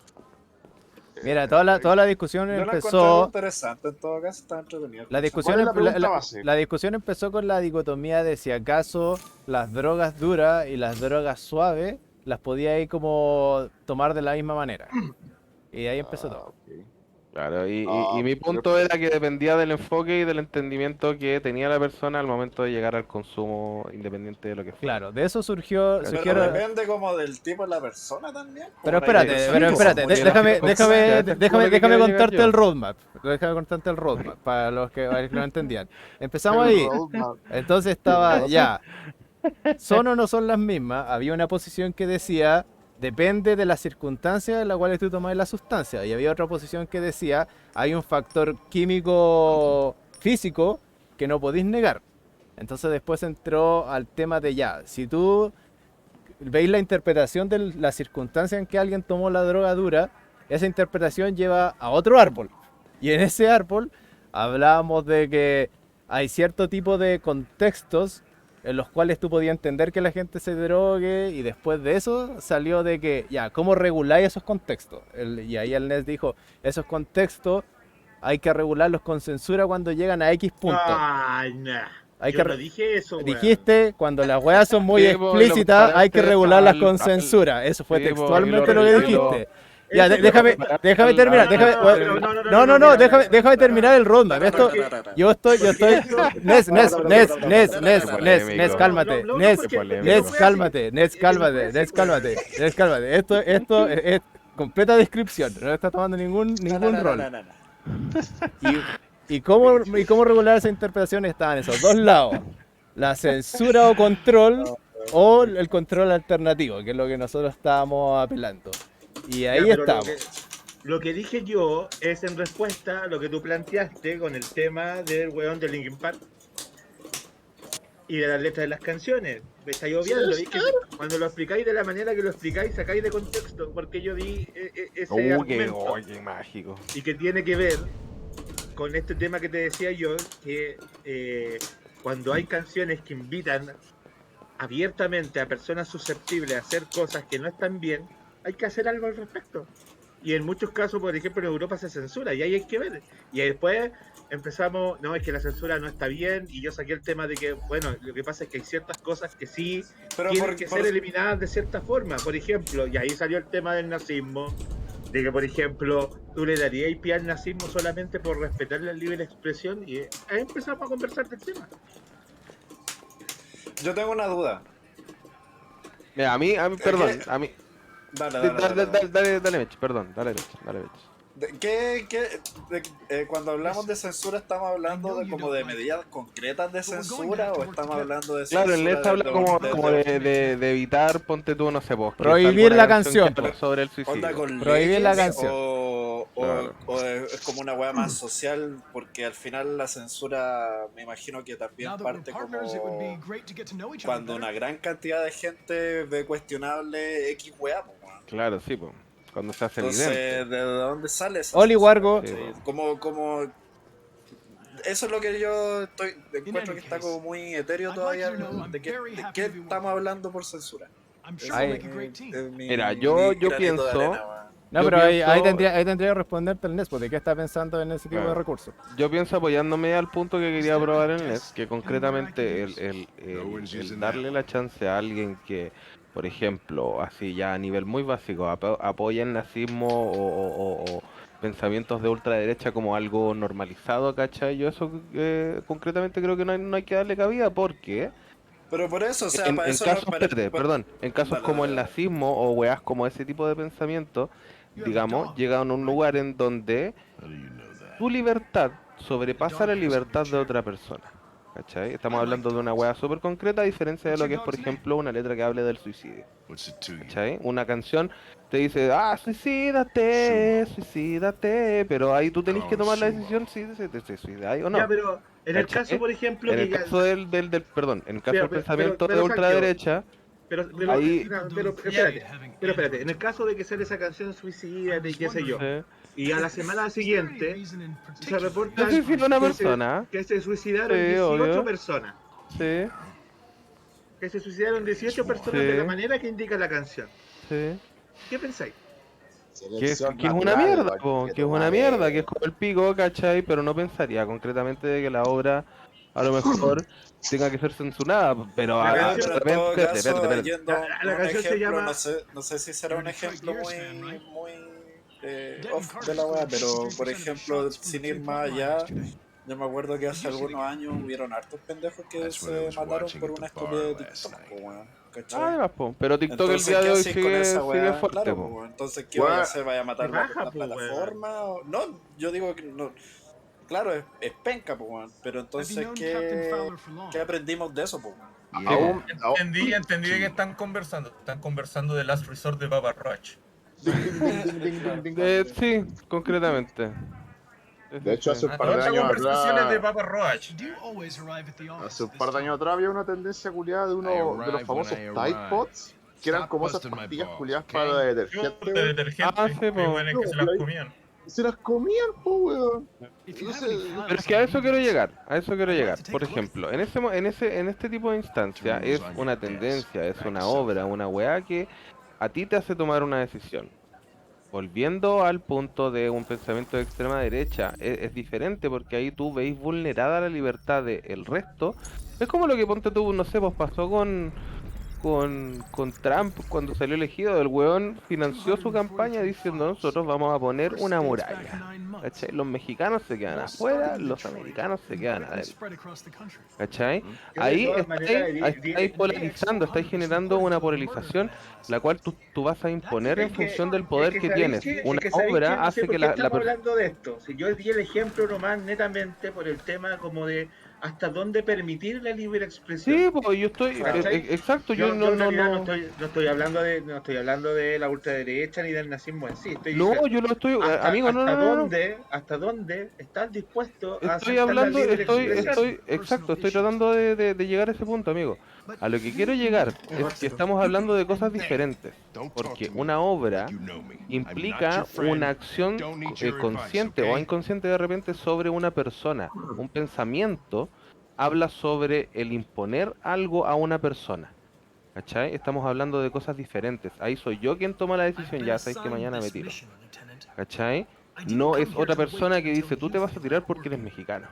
Mira, toda la discusión Yo la encontré empezó. interesante, en todo caso está entretenido. La discusión, ¿Cuál es la pregunta base? la discusión empezó con la dicotomía de si acaso las drogas duras y las drogas suaves las podía ir como tomar de la misma manera. Y ahí empezó todo. Ok. Claro, No, y mi punto era que dependía del enfoque y del entendimiento que tenía la persona al momento de llegar al consumo, independiente de lo que fuera. Claro, de eso surgió, Pero Pero surgieron. depende como del tipo de la persona también. Pero Como no hay espérate, personas pero que espérate, son muy déjame, rápidas. déjame, Ya, ese es déjame, lo que déjame quiero llegar contarte yo. el roadmap. Déjame contarte el roadmap para los que no entendían. Empezamos el ahí. roadmap. Entonces estaba ya. ¿Son o no son las mismas? Había una posición que decía, depende de las circunstancias en las cuales tú tomas la sustancia. Y había otra posición que decía, hay un factor químico físico que no podéis negar. Entonces después entró al tema de ya, si tú veis la interpretación de la circunstancia en que alguien tomó la droga dura, esa interpretación lleva a otro árbol. Y en ese árbol hablábamos de que hay cierto tipo de contextos en los cuales tú podías entender que la gente se drogue y después de eso salió de que, ya, ¿cómo reguláis esos contextos? Y ahí el NES dijo, esos contextos hay que regularlos con censura cuando llegan a X punto. Ay, nah. Hay Yo que no dije eso, weón. Dijiste, cuando las weas son muy Sí, po, y lo explícitas, hay que comparaste regularlas al- con al- censura. Eso fue sí, po, y textualmente lo- lo que y lo- dijiste. Ya, Eso déjame, fue- déjame terminar. Déjame, no, déjame terminar el roadmap. Esto, yo estoy. Nes, cálmate. Nes, cálmate. Esto es completa descripción. No está tomando ningún rol. ¿Y cómo regular esa interpretación? Estaban esos dos lados. La censura o control o el control alternativo, que es lo que nosotros estábamos apelando. Y Ya, ahí pero estamos. Lo que dije yo es en respuesta a lo que tú planteaste con el tema del weón de Linkin Park y de las letras de las canciones. Me estáis obviando. Y es que cuando lo explicáis de la manera que lo explicáis, sacáis de contexto, porque yo di ese Qué, argumento. qué mágico. Y que tiene que ver con este tema que te decía yo, que cuando hay canciones que invitan abiertamente a personas susceptibles a hacer cosas que no están bien, hay que hacer algo al respecto. Y en muchos casos, por ejemplo, en Europa se censura y ahí hay que ver. Y después empezamos, no, es que la censura no está bien, y yo saqué el tema de que, bueno, lo que pasa es que hay ciertas cosas que sí Pero tienen que ser eliminadas de cierta forma. Por ejemplo, y ahí salió el tema del nazismo, de que, por ejemplo, tú le darías pie al nazismo solamente por respetar la libre expresión, y ahí empezamos a conversar del tema. Yo tengo una duda. Mira, a mí, perdón, a mí. Dale, Mech, perdón, dale, Mech. Cuando hablamos de censura, ¿estamos hablando de como de medidas concretas de censura o estamos hablando de Claro, censura el NES habla como de evitar, ponte tú, no sé, vos. que Prohibir salga la una canción, que habla sobre el onda suicidio. con Prohibir la leyes canción. Claro. o es como una weá más social? Porque al final la censura me imagino que también parte como cuando una gran cantidad de gente ve cuestionable X weá, po, weón. Claro, sí, pues. Cuando se hace Entonces, evidente. ¿de dónde sale eso? Oli Wargo. Sí, Como eso es lo que yo encuentro que está como muy etéreo todavía. ¿De qué estamos hablando por censura? Mira, yo pienso- No, Yo pero ahí pienso- tendría que responderte el NES, pues, ¿de qué está pensando en ese tipo de Claro. recursos? Yo pienso apoyándome al punto que quería probar en NES, que concretamente el darle la chance a alguien que, por ejemplo, así ya a nivel muy básico, apoya el nazismo o pensamientos de ultraderecha como algo normalizado, ¿cachai? Yo eso concretamente creo que no hay que darle cabida porque Pero por eso, o sea, en para eso casos, para- perdón, en casos Dale, como dale, el dale. nazismo o weas como ese tipo de pensamiento, digamos, llegan a un lugar en donde tu libertad sobrepasa la libertad de otra persona. ¿Cachai? Estamos hablando de una wea súper concreta, a diferencia de lo que es, por ejemplo, una letra que hable del suicidio. ¿Cachai? Una canción te dice, suicídate, pero ahí tú tenés que tomar la decisión si te suicidas o no. Ya, pero en el ¿Cachai? caso, por ejemplo, En el que ya- caso perdón, en el caso Mira, del pensamiento pero, de Santiago, ultraderecha, ahí- pero espérate, en el caso de que sale esa canción Suicídate y qué sé yo, y a la semana siguiente se reporta se suicida una persona. que se suicidaron Sí, 18 obvio. personas, Sí, que se suicidaron 18 personas Sí. de la manera que indica la canción. sí. ¿Qué pensáis? Que es una mierda, po, que es una mierda, que es como el pico, ¿cachai? Pero no pensaría concretamente de que la obra a lo mejor tenga que ser censurada, pero La a- canción- Pero en repente- todo espérate, caso, espérate. yendo La a un canción se ejemplo, llama- no sé si será un ejemplo muy off de la weá, pero por ejemplo, sin ir más allá, yo me acuerdo que hace algunos años hubieron hartos pendejos que se mataron por una estupidez de TikTok, po, weón, ¿cachai? Además, po. Pero TikTok el Entonces, día ¿qué de hoy hacéis con esa sigue weá? fuerte, Claro, po. po, entonces, ¿qué vaya a Weón, hacer? ¿Vaya a matar la, baja, la po, weón. plataforma? No, yo digo que no. Claro, es penca, po, weón, pero entonces, ¿qué aprendimos de eso, po, weón? aún, Entendí de qué están conversando. Están conversando de Last Resort de Papa Roach. Sí, concretamente. de hecho, hace un par Toda de esta años conversación es de atrás, Papa Roach. hace un par de años atrás había una tendencia culiada de uno de los famosos Tide Pods, que eran como esas pastillas culiadas para detergente, De weón. detergente. Ah, sí, Hay po. buenas que se las comían. Se las comían, po, weón. No sé, Pero es que a eso quiero llegar, a eso quiero llegar. Por ejemplo, en este tipo de instancia es una tendencia, es una obra, una weá que a ti te hace tomar una decisión. Volviendo al punto de un pensamiento de extrema derecha, es diferente porque ahí tú veis vulnerada la libertad del resto. Es como lo que ponte tú, no sé, pues pasó con Trump cuando salió elegido. El weón financió su campaña diciendo nosotros vamos a poner una muralla. ¿Cachai? Los mexicanos se quedan afuera, los americanos se quedan adentro. ¿Cachai? Ahí estáis polarizando, estáis generando una polarización, la cual tú vas a imponer en función del poder que tienes. Una obra hace que la estamos persona... hablando de esto. Si yo di el ejemplo nomás netamente por el tema como de hasta dónde permitir la libre expresión. Sí, pues yo estoy... ¿Cachai? exacto, Yo, yo en realidad no... no estoy hablando de la ultraderecha ni del nazismo en sí. Estoy No, diciendo, yo lo estoy... Amigo, no, no, no, no. ¿hasta dónde estás dispuesto a Estoy aceptar la hablando, libre expresión? exacto, estoy tratando de llegar a ese punto, amigo. A lo que quiero llegar es que estamos hablando de cosas diferentes, porque una obra implica una acción consciente o inconsciente de repente sobre una persona. Un pensamiento habla sobre el imponer algo a una persona. ¿Cachai? Estamos hablando de cosas diferentes. Ahí soy yo quien toma la decisión, ya sabéis que mañana me tiro. ¿Cachai? No es otra persona que dice, tú te vas a tirar porque eres mexicano.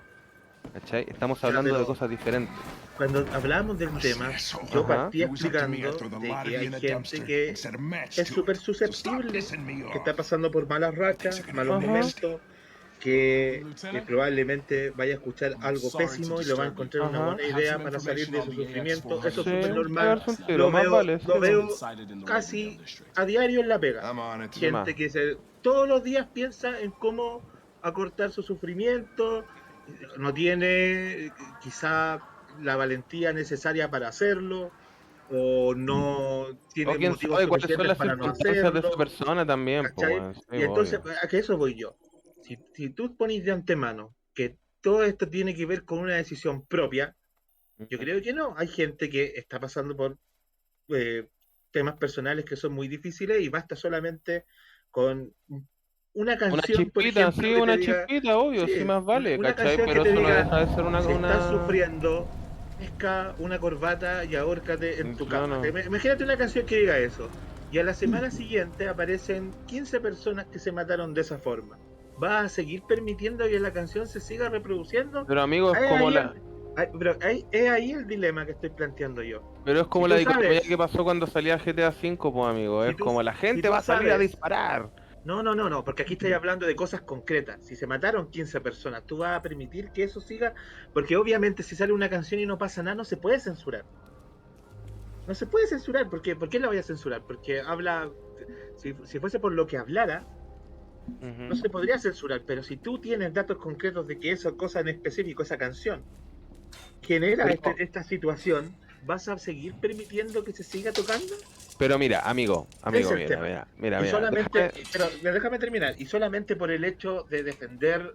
¿Cachai? Estamos hablando de cosas diferentes. Cuando hablamos del tema, yo Ajá. partí explicando de que hay gente que es súper susceptible, que está pasando por malas rachas, malos Ajá. momentos, que probablemente vaya a escuchar algo pésimo y lo va a encontrar una Ajá. buena idea para salir de su sufrimiento. Eso es Sí, súper normal. pegarse un tiro, más vale, Lo sí, veo casi a diario en la pega. Gente que todos los días piensa en cómo acortar su sufrimiento, no tiene quizá la valentía necesaria para hacerlo, o no O tiene quién motivos sabe cuáles son suficientes las para no circunstancias de esa hacerlo. persona también, po, ¿Cachai? weón. Sí, Y entonces, obvio. ¿a qué eso voy yo? Si tú pones de antemano que todo esto tiene que ver con una decisión propia, yo creo que no. Hay gente que está pasando por temas personales que son muy difíciles y basta solamente con una Una canción, por chispita, ejemplo, sí, que te una diga, chispita, obvio, sí, sí, más vale, una ¿cachai? canción que Pero te eso no diga, deja de ser si estás una... sufriendo, pesca una corbata y ahórcate en tu cama. Claro. Imagínate una canción que diga eso. Y a la semana siguiente aparecen 15 personas que se mataron de esa forma. ¿Vas a seguir permitiendo que la canción se siga reproduciendo? Pero amigo, es Ahí- como ahí la... es ahí el dilema que estoy planteando yo. Pero es como Si la tú dicotomía sabes, que pasó cuando salía GTA V, pues amigo. si Es tú, como la si gente tú va a salir a sabes, disparar. no, porque aquí estoy hablando de cosas concretas. Si se mataron 15 personas, ¿tú vas a permitir que eso siga? Porque obviamente si sale una canción y no pasa nada, no se puede censurar. No se puede censurar, ¿por qué? ¿Por qué la voy a censurar? Porque habla, si fuese por lo que hablara, no se podría censurar, pero si tú tienes datos concretos de que esa cosa en específico, esa canción, genera Pero, esta situación, ¿vas a seguir permitiendo que se siga tocando? pero mira, amigo, Es el mira, tema. mira, Y solamente, déjame- pero déjame terminar, y solamente por el hecho de defender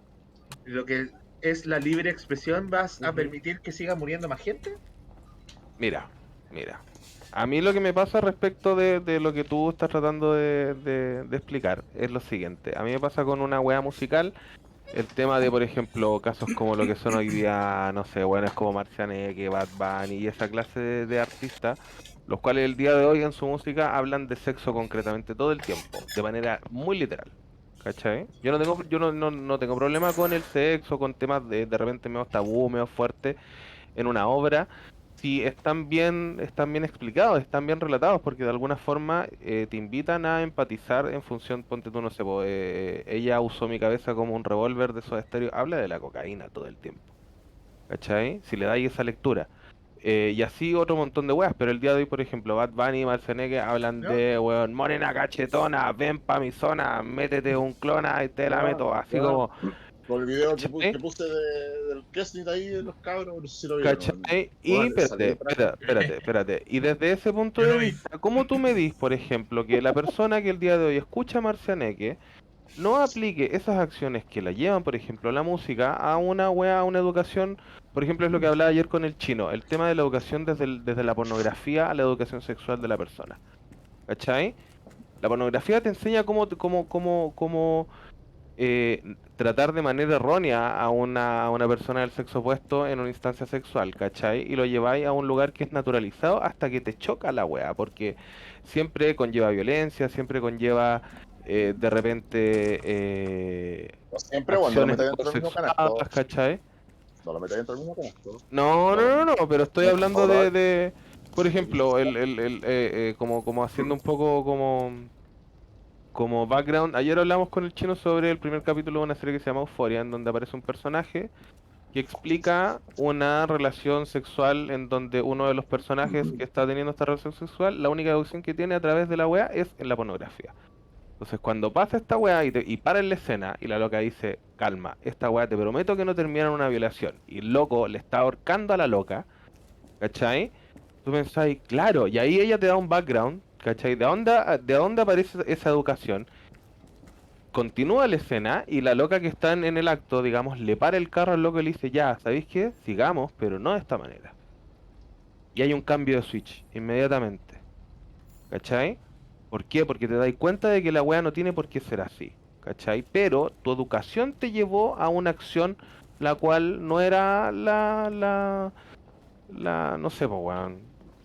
lo que es la libre expresión, ¿vas a Ujú. permitir que siga muriendo más gente? Mira. A mí lo que me pasa respecto de lo que tú estás tratando de explicar es lo siguiente. A mí me pasa con una wea musical el tema de, por ejemplo, casos como lo que son hoy día, no sé, bueno, es como Marcianeque, Bad Bunny y esa clase de artistas, los cuales el día de hoy en su música hablan de sexo concretamente todo el tiempo, de manera muy literal. ¿Cachai? Yo no tengo problema con el sexo, con temas de repente medio tabú, medio fuerte en una obra, si están bien explicados, están bien relatados, porque de alguna forma te invitan a empatizar en función, ponte tú, no sé, ella usó mi cabeza como un revólver de Soda Stereo, habla de la cocaína todo el tiempo, ¿cachai? Si le dais esa lectura. Y así otro montón de weas, pero el día de hoy, por ejemplo, Bad Bunny y Marcianeque hablan ¿Ya? de, weón, morena cachetona, ven pa' mi zona, métete un clona y te la meto, así como, Con el video que ¿cachai? puse del Kesnit ahí de los cabros, no sé si lo vieron. ¿Cachai? Y Bueno, espérate, salí para espérate. Y desde ese punto Yo de lo vi. vista, ¿cómo tú medís, por ejemplo, que la persona que el día de hoy escucha Marcianeque no aplique esas acciones que la llevan, por ejemplo, la música, a una wea, a una educación? Por ejemplo, es lo que hablaba ayer con el chino, el tema de la educación desde la pornografía a la educación sexual de la persona. ¿Cachai? La pornografía te enseña cómo tratar de manera errónea a una persona del sexo opuesto en una instancia sexual, ¿cachai? Y lo lleváis a un lugar que es naturalizado hasta que te choca la wea, porque siempre conlleva violencia, siempre conlleva de repente No siempre, bueno, no lo acciones metáis dentro del mismo canasto. sexuadas, ¿cachai? No lo metáis dentro del mismo canasto. No, No, no, no, no, pero estoy hablando ahora, por sí, ejemplo, como haciendo un poco como background. Ayer hablamos con el chino sobre el primer capítulo de una serie que se llama Euphoria, en donde aparece un personaje que explica una relación sexual en donde uno de los personajes que está teniendo esta relación sexual, la única opción que tiene a través de la wea es en la pornografía. Entonces, cuando pasa esta wea y para en la escena y la loca dice, calma, esta wea te prometo que no termina en una violación, y el loco le está ahorcando a la loca, ¿cachai? Tú pensáis, claro, y ahí ella te da un background, ¿cachai? ¿De dónde aparece esa educación? Continúa la escena y la loca que está en el acto, digamos, le para el carro al loco y le dice, ya, ¿sabéis qué? Sigamos, pero no de esta manera. Y hay un cambio de switch inmediatamente. ¿Cachai? ¿Por qué? Porque te dais cuenta de que la wea no tiene por qué ser así. ¿Cachai? Pero tu educación te llevó a una acción la cual no era no sé, pues weón,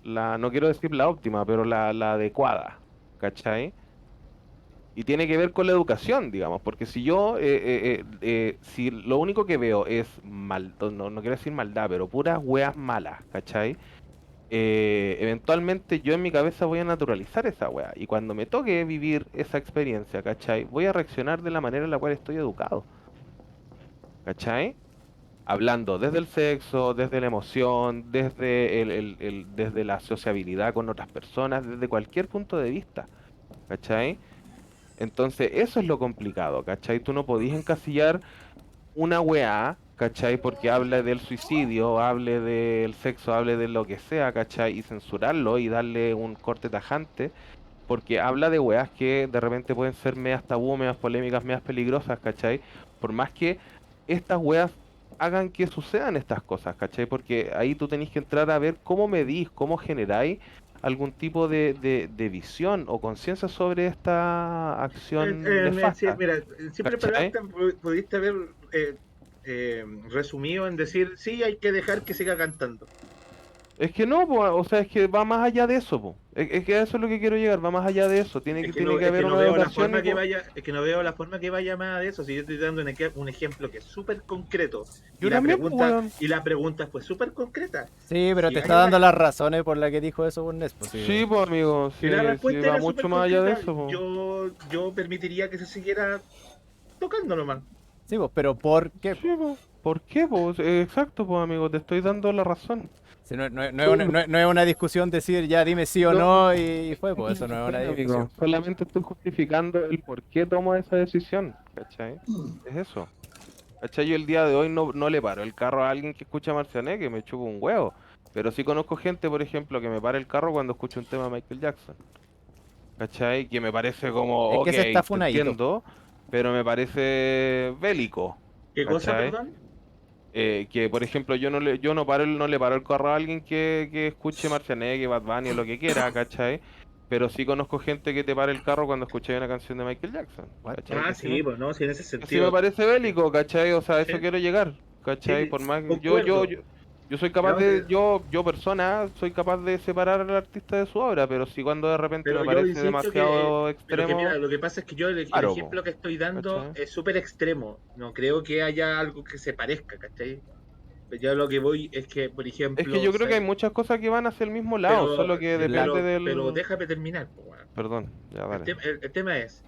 no quiero decir la óptima, pero la adecuada. ¿Cachai? Y tiene que ver con la educación, digamos, porque si yo, si lo único que veo es no quiero decir maldad, pero puras weas malas, ¿cachai? Eventualmente yo en mi cabeza voy a naturalizar esa wea. Y cuando me toque vivir esa experiencia, ¿cachai? Voy a reaccionar de la manera en la cual estoy educado, ¿cachai? Hablando desde el sexo, desde la emoción, desde desde la sociabilidad con otras personas, desde cualquier punto de vista, ¿cachai? Entonces, eso es lo complicado, ¿cachai? Tú no podís encasillar una weá, ¿cachai? Porque hable del suicidio, hable del sexo, hable de lo que sea, ¿cachai? Y censurarlo y darle un corte tajante, porque habla de weas que de repente pueden ser medias tabú, medias polémicas, medias peligrosas, ¿cachai? Por más que estas weas hagan que sucedan estas cosas, ¿cachai? Porque ahí tú tenés que entrar a ver cómo medís, cómo generáis algún tipo de visión o conciencia sobre esta acción nefasta, Mira, siempre ¿cachai? pudiste haber resumido en decir, sí, hay que dejar que siga cantando. Es que no, po, o sea, es que va más allá de eso, po. Es que a eso es lo que quiero llegar, va más allá de eso. Tiene que Es que haber no una veo la educación forma que vaya, es que no veo la forma que vaya más de eso. Si yo estoy dando un ejemplo que es súper concreto Yo también, pues, weón. y la pregunta fue súper concreta. Sí, pero Si te hay está una- dando las razones por las que dijo eso por Nespo. Sí. Sí, pues, amigo, si la sí, respuesta va era mucho súper más allá de concreta, eso, po. yo permitiría que se siguiera tocando nomás. Sí, pues, pero ¿por qué? Sí, po. ¿Por qué, po? Exacto, pues, amigo, te estoy dando la razón. Si no es una discusión decir ya dime sí o no y fue, pues eso no es una Amigo, discusión. solamente estoy justificando el por qué tomo esa decisión, ¿cachai? Es eso. ¿Cachai? Yo el día de hoy no le paro el carro a alguien que escucha Marciané, que me chupa un huevo. Pero sí conozco gente, por ejemplo, que me para el carro cuando escucha un tema de Michael Jackson. ¿Cachai? Que me parece como, Es que ok, ese está te funadito. entiendo, pero me parece bélico. ¿Qué cosa, ¿Cachai? perdón? Que por ejemplo yo no le paro el carro a alguien que escuche Marcianeque, Bad Bunny o lo que quiera, ¿cachai? Pero sí conozco gente que te para el carro cuando escuché una canción de Michael Jackson, ¿cachai? Que Sí, pues no, sí, en ese sí me sentido. parece bélico, ¿cachai? O sea, a eso Sí. quiero llegar, ¿cachai? Sí, Por más que concuerdo. yo soy capaz Yo- yo persona, soy capaz de separar al artista de su obra, pero sí cuando de repente Pero me yo parece insisto demasiado pero que mira, extremo, lo que pasa es que yo el paro, ejemplo po, que estoy dando ¿cachai? es súper extremo. No creo que haya algo que se parezca, ¿cachai? yo lo que voy es que, por ejemplo... Es que yo creo que hay ¿sabes? muchas cosas que van hacia el mismo lado, Pero- solo que depende del... Pero déjame terminar, po, weón. Perdón, ya dale. El tema es,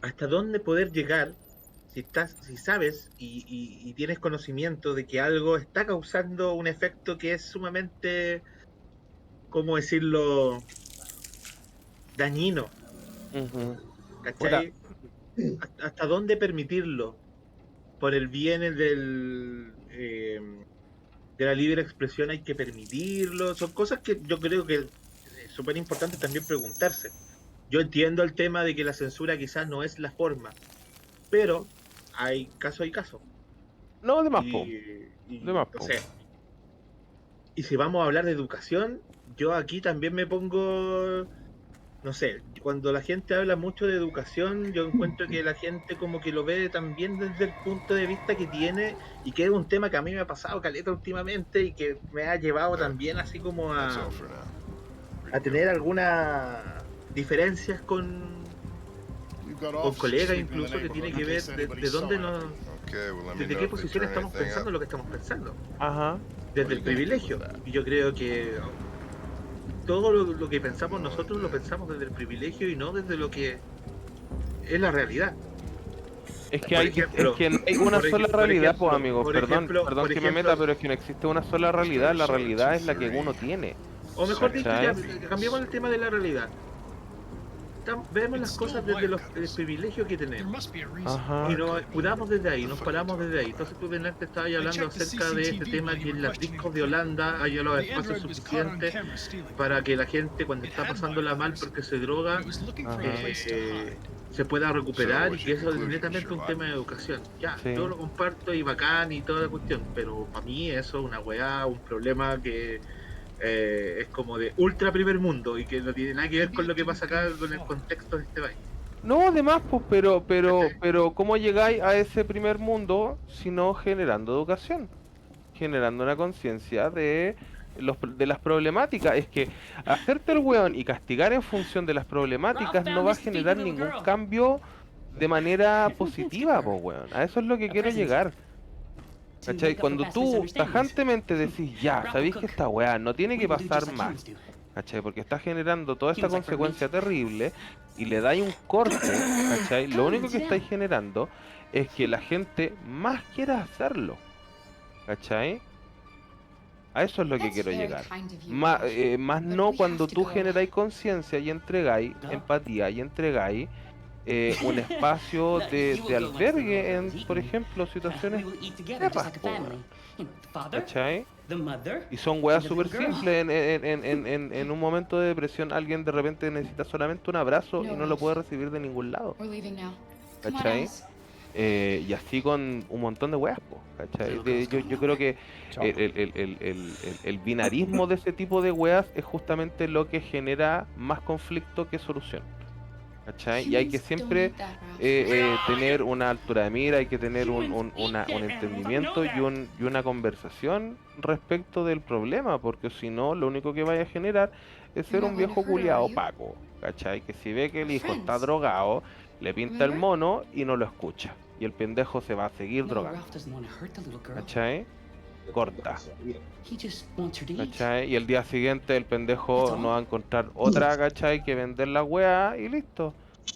¿hasta dónde poder llegar si sabes y tienes conocimiento de que algo está causando un efecto que es sumamente, ¿cómo decirlo?, dañino, Ujú. ¿cachai? ¿Hasta dónde permitirlo? Por el bien de la libre expresión hay que permitirlo. Son cosas que yo creo que es súper importante también preguntarse. Yo entiendo el tema de que la censura quizás no es la forma, pero hay caso. No, de más, po. De más, O po. sea, y si vamos a hablar de educación, yo aquí también me pongo, no sé, cuando la gente habla mucho de educación, yo encuentro que la gente como que lo ve también desde el punto de vista que tiene, y que es un tema que a mí me ha pasado caleta últimamente y que me ha llevado también así como a tener algunas diferencias con colegas incluso, que tiene que ver de dónde nos, desde qué posición estamos pensando lo que estamos pensando, Ajá. desde el privilegio. Y yo creo que todo lo que pensamos nosotros lo pensamos desde el privilegio y no desde lo que es la realidad. Es que Por hay ejemplo, es que no hay una por sola ejemplo, realidad, pues amigos. por Perdón, ejemplo, perdón por que me ejemplo, meta, pero es que no existe una sola realidad. La realidad es la que uno tiene. o mejor dicho, ya ¿Cachai? cambiemos el tema de la realidad. Vemos las cosas desde el privilegio que tenemos. Ajá. Y nos cuidamos desde ahí, nos paramos desde ahí. Entonces tú delante estabas hablando acerca de este tema que en las discos de Holanda hay los espacios suficientes para que la gente cuando está pasándola mal porque se droga se pueda recuperar, y que eso es netamente un tema de educación. Ya, Sí. yo lo comparto y bacán y toda la cuestión, pero para mí eso es una weá, un problema que es como de ultra primer mundo y que no tiene nada que ver con lo que pasa acá con el contexto de este país. No, además, pues, pero ¿cómo llegáis a ese primer mundo si no generando educación? Generando una conciencia de de las problemáticas. Es que hacerte el weón y castigar en función de las problemáticas no va a generar ningún cambio de manera positiva, pues weón. A eso es lo que quiero llegar. ¿Cachai? Cuando tú tajantemente decís, ya, sabéis que esta weá no tiene que pasar más, ¿cachai? Porque está generando toda esta consecuencia terrible y le dais un corte, ¿cachai? Lo único que estáis generando es que la gente más quiera hacerlo, ¿cachai? A eso es lo que quiero llegar. Más no cuando tú generáis conciencia y entregáis empatía y entregáis un espacio de albergue en, por ejemplo, situaciones de paz, po, weón. ¿Cachai? Y son weas súper simples. En un momento de depresión alguien de repente necesita solamente un abrazo y no lo puede recibir de ningún lado. ¿Cachai? Y así con un montón de weas, po, ¿cachai? Yo creo que el binarismo de ese tipo de weas es justamente lo que genera más conflicto que solución. ¿Cachai? Y hay que siempre tener una altura de mira, hay que tener un entendimiento y una conversación respecto del problema, porque si no, lo único que vaya a generar es ser un viejo culiao opaco, ¿cachai? Que si ve que el hijo está drogado, le pinta el mono y no lo escucha. Y el pendejo se va a seguir drogando. ¿Cachai? Corta. ¿Cachai? Y el día siguiente el pendejo no va a encontrar otra, ¿cachai? Que vender la weá y listo.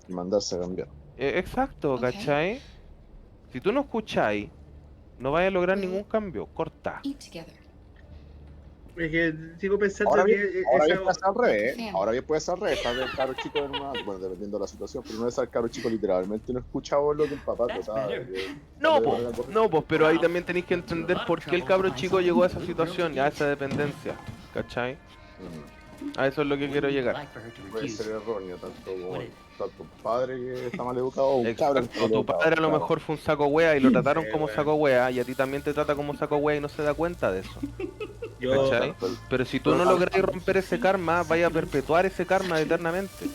Y mandarse a cambiar. Exacto, ¿cachai? Si tú no escucháis, no vais a lograr ningún cambio. Corta. Es que sigo pensando Ahora que bien puede ser al revés, ¿eh? Ahora bien puede ser al revés. Está el caro chico en una... Bueno, dependiendo de la situación, pero no es el caro chico literalmente no escuchaba lo que el papá trataba de... No, pues, pero ahí también tenéis que entender por qué el cabro chico llegó a esa situación, a esa dependencia, ¿cachai? A eso es lo que quiero llegar. Puede ser erróneo, tanto un padre que está mal educado o un cabro. Exacto, tu padre a lo mejor fue un saco wea y lo trataron como saco wea y a ti también te trata como saco wea y no se da cuenta de eso. ¿Cachai? Pero si tú no logras romper ese karma, vaya a perpetuar ese karma eternamente.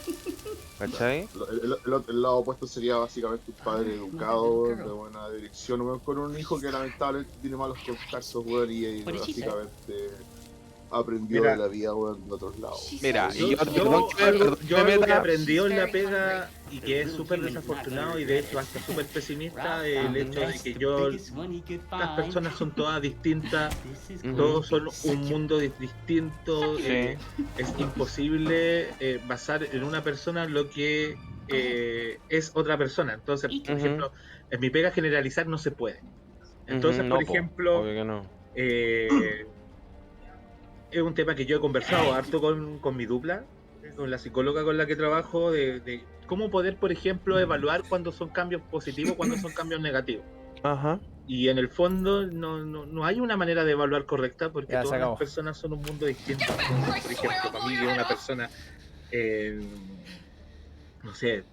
¿Cachai? El lado opuesto sería básicamente un padre educado, de buena dirección, con un hijo que lamentablemente tiene malos contactos, weón, y básicamente aprendió de la vida, weón, de otros lados. Mira, yo algo que aprendió en la pega y que es súper desafortunado y de hecho hasta súper pesimista el hecho de que las personas son todas distintas, todos son un mundo distinto, Sí. es imposible basar en una persona lo que es otra persona. Entonces, por ejemplo, en mi pega generalizar no se puede. Entonces, No, por po, ejemplo, obvio que no. es un tema que yo he conversado harto con mi dupla, con la psicóloga con la que trabajo, de cómo poder, por ejemplo, evaluar cuando son cambios positivos, cuando son cambios negativos. Ajá. Y en el fondo no hay una manera de evaluar correcta porque Ya, se todas las acabó. personas son un mundo distinto. Entonces, por ejemplo, para mí que una persona, no sé,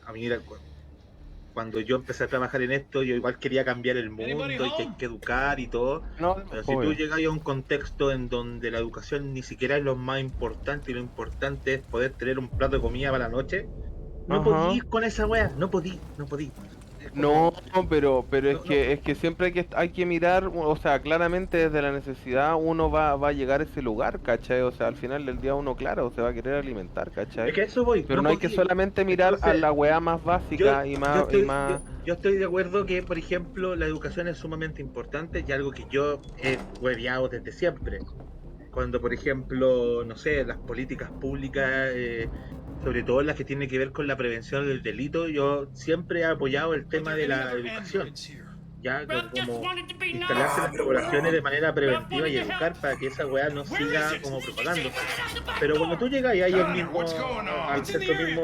a mí cuando yo empecé a trabajar en esto, yo igual quería cambiar el mundo y que hay que educar y todo. No, Pero si tú obvio. llegas a un contexto en donde la educación ni siquiera es lo más importante y lo importante es poder tener un plato de comida para la noche, no podí Ajá. ir con esa wea, no podí. Es No, como, pero no, no, es que siempre hay que mirar, o sea, claramente desde la necesidad uno va a llegar a ese lugar, ¿cachai? O sea, al final del día uno, claro, se va a querer alimentar, es ¿cachai? que a eso voy, Pero no no hay que podí. solamente mirar a Entonces, la weá más yo, básica yo y estoy, yo, más... yo estoy de acuerdo que, por ejemplo, la educación es sumamente importante y algo que yo he hueveado desde siempre. Cuando, por ejemplo, no sé, las políticas públicas, sobre todo las que tienen que ver con la prevención del delito, yo siempre he apoyado el tema de la educación, ya como instalarse en las poblaciones de manera preventiva y educar para que esa weá no siga como propagándose. Pero cuando tú llegas y hay el mismo, al centro mismo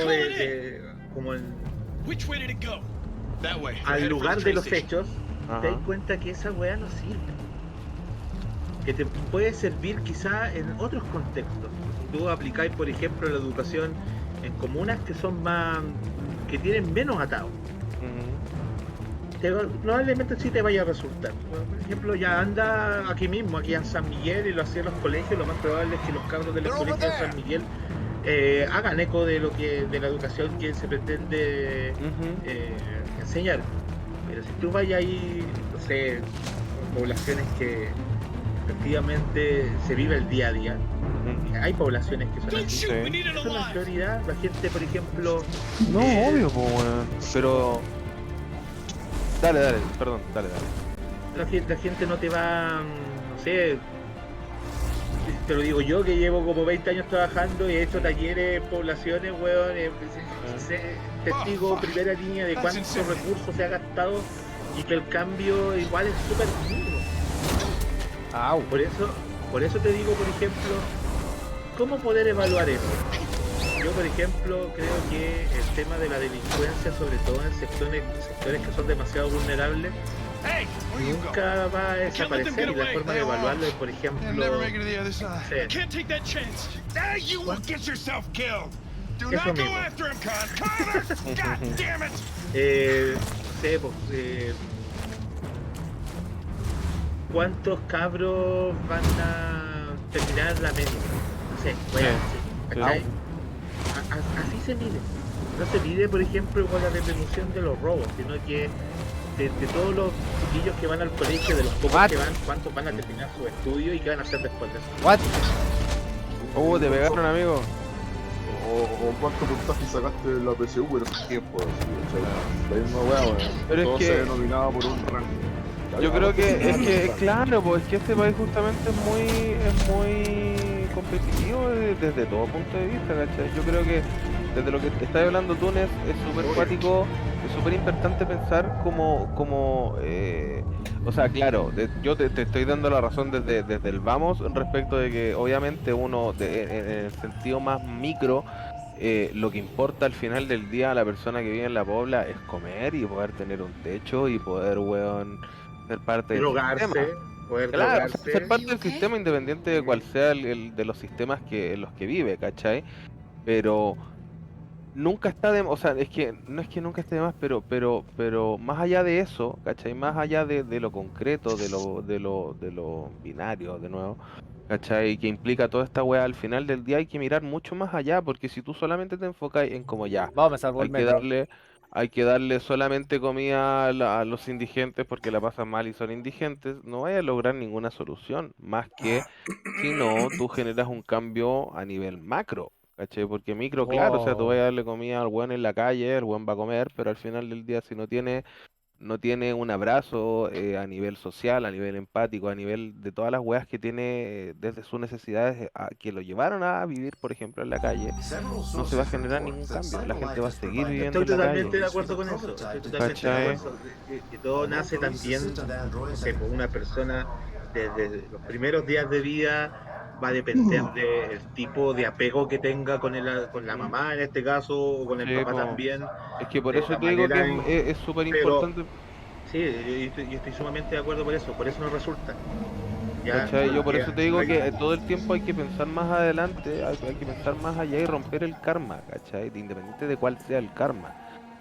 como al lugar de los hechos, te das Ajá. cuenta que esa weá no sirve, que te puede servir quizá en otros contextos. Si tú aplicáis, por ejemplo, la educación en comunas que son más, que tienen menos atados, probablemente sí te vaya a resultar. Bueno, por ejemplo, ya anda aquí mismo, aquí en San Miguel, y lo hacían los colegios, lo más probable es que los cabros de los colegios de San Miguel hagan eco de la educación que se pretende enseñar. Pero si tú vayas ahí, no sé, con poblaciones que efectivamente se vive el día a día, hay poblaciones que son así. Sí. Eso no es prioridad. La gente, por ejemplo, No, obvio, pues, weón. Pero... Dale, perdón, dale. la gente no te va, no sé, te lo digo yo que llevo como 20 años trabajando y he hecho talleres, poblaciones, weón, testigo primera línea de cuántos recursos se ha gastado y que el cambio igual es súper mínimo. Au. Por eso te digo, por ejemplo, ¿cómo poder evaluar eso? Yo, por ejemplo, creo que el tema de la delincuencia, sobre todo en sectores que son demasiado vulnerables, nunca va a desaparecer y la forma de evaluarlo es, por ejemplo, no sé, eso mismo. No sé, pues, ¿cuántos cabros van a terminar la media? No sé, bueno, ¿cachai? Así se mide. No se mide, por ejemplo, con la disminución de los robos, sino que de todos los chiquillos que van al colegio, de los pocos que van, cuántos van a terminar sus estudios y qué van a hacer después de eso. What? Te pegaron, amigo. O cuánto puntaje sacaste en la PSU en esos tiempos, así, o sea, la misma weá, weón. Pero es Todo que- se denominaba por un rango. Yo creo que es que, claro, pues es que este país justamente es muy competitivo desde todo punto de vista, ¿cachai? Yo creo que desde lo que estás hablando tú, Nes, es súper cuático, es súper importante pensar o sea, claro, yo te estoy dando la razón desde el vamos respecto de que obviamente uno, en el sentido más micro, lo que importa al final del día a la persona que vive en la pobla es comer y poder tener un techo y poder, weón, ser parte del sistema. Poder Claro, o sea, ser drogarse. parte del sistema independiente de cuál sea el de los sistemas en los que vive, ¿cachai? Pero nunca está o sea, es que no es que nunca esté de más, pero más allá de eso, ¿cachai? Más allá de lo concreto, de lo binario, de nuevo, ¿cachai? Que implica toda esta weá, al final del día hay que mirar mucho más allá, porque si tú solamente te enfocas en como ya, Vamos, me salvó el hay que metro. darle, hay que darle solamente comida a los indigentes porque la pasan mal y son indigentes, no vaya a lograr ninguna solución, más que si no, tú generas un cambio a nivel macro. ¿cachai? Porque micro, claro, o sea, tú Wow. vas a darle comida al weón en la calle, el weón va a comer, pero al final del día si no tiene un abrazo a nivel social, a nivel empático, a nivel de todas las weas que tiene desde sus necesidades que lo llevaron a vivir, por ejemplo, en la calle, no se va a generar ningún cambio. La gente va a seguir viviendo Estoy en la totalmente calle. de acuerdo con eso. Estoy totalmente de ¿Cachai? acuerdo. Que todo nace también, no sé, por una persona desde los primeros días de vida va a depender del tipo de apego que tenga con la mamá en este caso, o con el Sí, papá po. también, Es que por de eso la te digo que manera es súper pero importante. sí, yo estoy sumamente de acuerdo por eso no resulta. Ya, ¿Cachai? Yo por porque eso te digo que todo el tiempo hay que pensar más adelante, hay que pensar más allá y romper el karma, ¿cachai? Independiente de cuál sea el karma.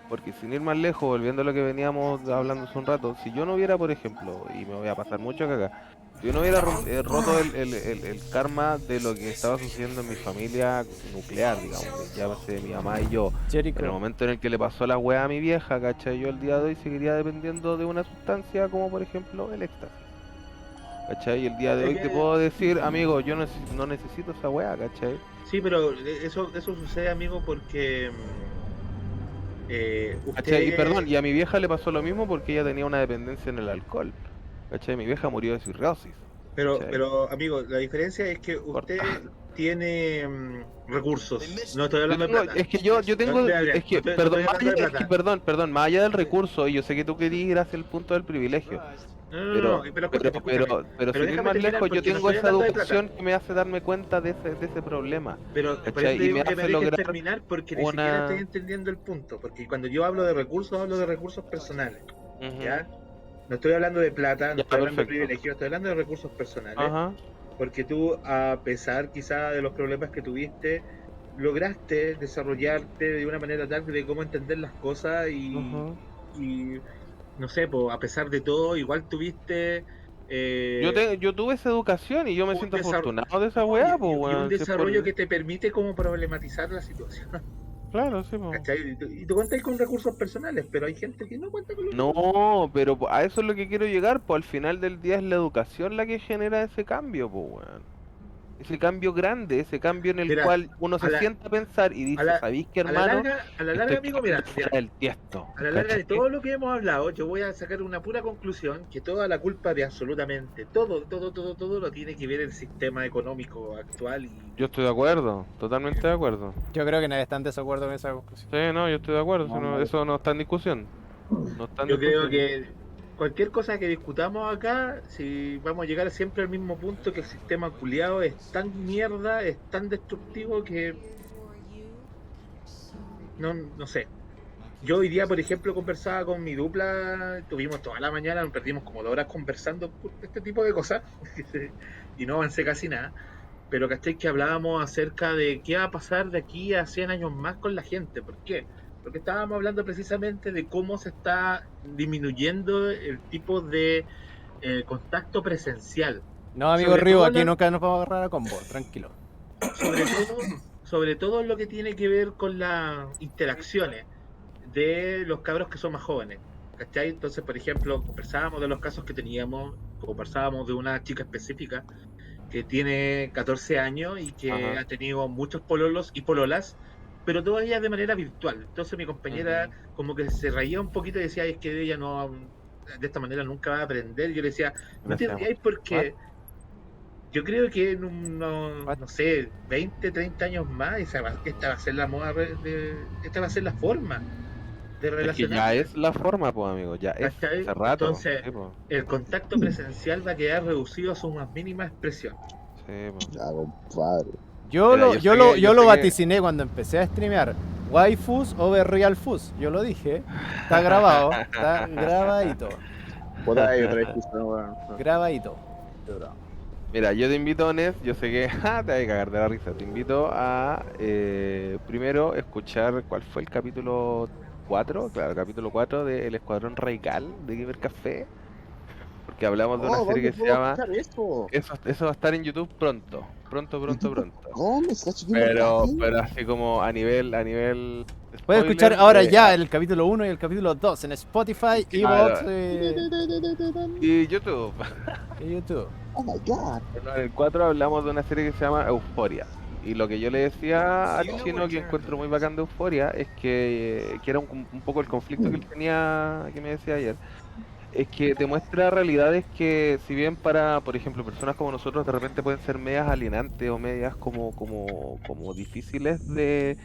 Porque sin ir más lejos, volviendo a lo que veníamos hablando hace un rato, si yo no hubiera, por ejemplo, y me voy a pasar mucho acá, si yo no hubiera roto el karma de lo que estaba sucediendo en mi familia nuclear, digamos, llámese mi mamá y yo, en el Jericho. momento en el que le pasó la weá a mi vieja, ¿cachai? Yo el día de hoy seguiría dependiendo de una sustancia como por ejemplo el éxtasis. ¿Cachai? Y el día de es hoy te que, puedo decir, amigo, yo no necesito esa weá, ¿cachai? sí, pero eso sucede, amigo, porque ¿Cachai? Y perdón, usted y a mi vieja le pasó lo mismo porque ella tenía una dependencia en el alcohol. ¿Cachai? Mi vieja murió de cirrosis. ¿Cachai? pero amigo, la diferencia es que Corta. usted tiene recursos. No estoy Yo hablando de tengo, plata. es que yo No, tengo, mira, mira, es que, no estoy perdón, hablando de plata. perdón, más allá del recurso, y yo sé que tú querías ir hacia el punto del privilegio, No, pero escúchame. pero Pero sin ir déjame más terminar lejos, yo porque no tengo estoy esa hablando de plata. educación que me hace darme cuenta de ese problema, Pero por eso te ¿cachai? Y me digo que me hace dejes lograr terminar porque ni siquiera estoy una... entendiendo el punto. Porque cuando yo hablo de recursos personales. Ujú. ¿Ya? No estoy hablando de plata, no Ya, estoy hablando de perfecto. privilegios, estoy hablando de recursos personales. Ajá. Porque tú, a pesar quizá de los problemas que tuviste, lograste desarrollarte de una manera tal de cómo entender las cosas Ajá. y no sé, pues, a pesar de todo, igual tuviste eh, Yo tuve esa educación y yo me un siento desarrollo, afortunado de esa no, weá, pues y un weón. Si es desarrollo por... que te permite como problematizar la situación. Claro, sí, pues. ¿Cachai? Y tú cuentas con recursos personales, pero hay gente que no cuenta con los recursos. No, pero a eso es lo que quiero llegar, pues al final del día es la educación la que genera ese cambio, pues weón. Ese cambio grande, ese cambio en el Mira, cual uno a se la, sienta a pensar y a dice, la, ¿sabéis qué, hermano? a la larga, Estoy amigo, quedando mira, fuera mira, del tiesto, a la larga de ¿cachai? todo lo que hemos hablado, yo voy a sacar una pura conclusión, que toda la culpa de absolutamente todo lo tiene que ver el sistema económico actual Yo estoy de acuerdo, totalmente de acuerdo. Yo creo que nadie está en desacuerdo con esa conclusión. Sí, no, yo estoy de acuerdo, No, eso no está en discusión. No está en yo creo discusión. que cualquier cosa que discutamos acá, si vamos a llegar siempre al mismo punto que el sistema culiado es tan mierda, es tan destructivo que no sé. Yo hoy día, por ejemplo, conversaba con mi dupla, tuvimos toda la mañana, nos perdimos como 2 horas conversando por este tipo de cosas y no avancé casi nada. Pero ¿cachai? Que hablábamos acerca de qué va a pasar de aquí a 100 años más con la gente. ¿Por qué? Porque estábamos hablando precisamente de cómo se está disminuyendo el tipo de contacto presencial. No, amigo Sobre Río, todo, aquí nunca nos vamos a agarrar a combo, tranquilo. sobre todo, sobre todo lo que tiene que ver con las interacciones de los cabros que son más jóvenes. ¿Cachai? Entonces, por ejemplo, conversábamos de los casos que teníamos, conversábamos de una chica específica que tiene 14 años y que Ajá. ha tenido muchos pololos y pololas, pero todavía de manera virtual. Entonces mi compañera Ujú. como que se reía un poquito y decía, es que ella no, de esta manera nunca va a aprender. Yo le decía, no te Gracias, amor. rías ¿What? porque yo creo que en unos, What? no sé, 20, 30 años más, esta va a ser la moda, esta va a ser la forma de Es que ya relacionarse. es la forma, pues, amigo, ya es, ¿Cachai? hace rato. Entonces, Sí, pues. el contacto presencial va a quedar reducido a su más mínima expresión. Sí, pues. ya, compadre. Yo Mira, lo, yo yo sé lo, que, yo yo lo sé que vaticiné cuando empecé a streamear. Waifus over real fus. Yo lo dije. Está grabado. Está grabadito. Puta, hay otra discusión, weón. Grabadito. Mira, yo te invito, Nes, yo sé que te vas a cagar de la risa. Te invito a primero escuchar cuál fue el capítulo 4, claro, capítulo 4 de El Escuadrón Radical de Gamer Café, porque hablamos de una Oh, serie ¿dónde que se puedo llama... escuchar esto? Eso va a estar en YouTube pronto, pronto, pronto, pronto. ¿Cómo? ¿Es Cacho Gamer Pero, Café? pero así como a nivel Puedes escuchar spoiler, ahora ya el capítulo 1 y el capítulo 2 en Spotify, Evox claro, y YouTube. y YouTube. Oh my god. Bueno, en el 4 hablamos de una serie que se llama Euphoria. Y lo que yo le decía al chino que encuentro muy bacán de Euforia es que era un poco el conflicto que él tenía, que me decía ayer, es que te muestra realidades que si bien para, por ejemplo, personas como nosotros de repente pueden ser medias alienantes o medias como difíciles de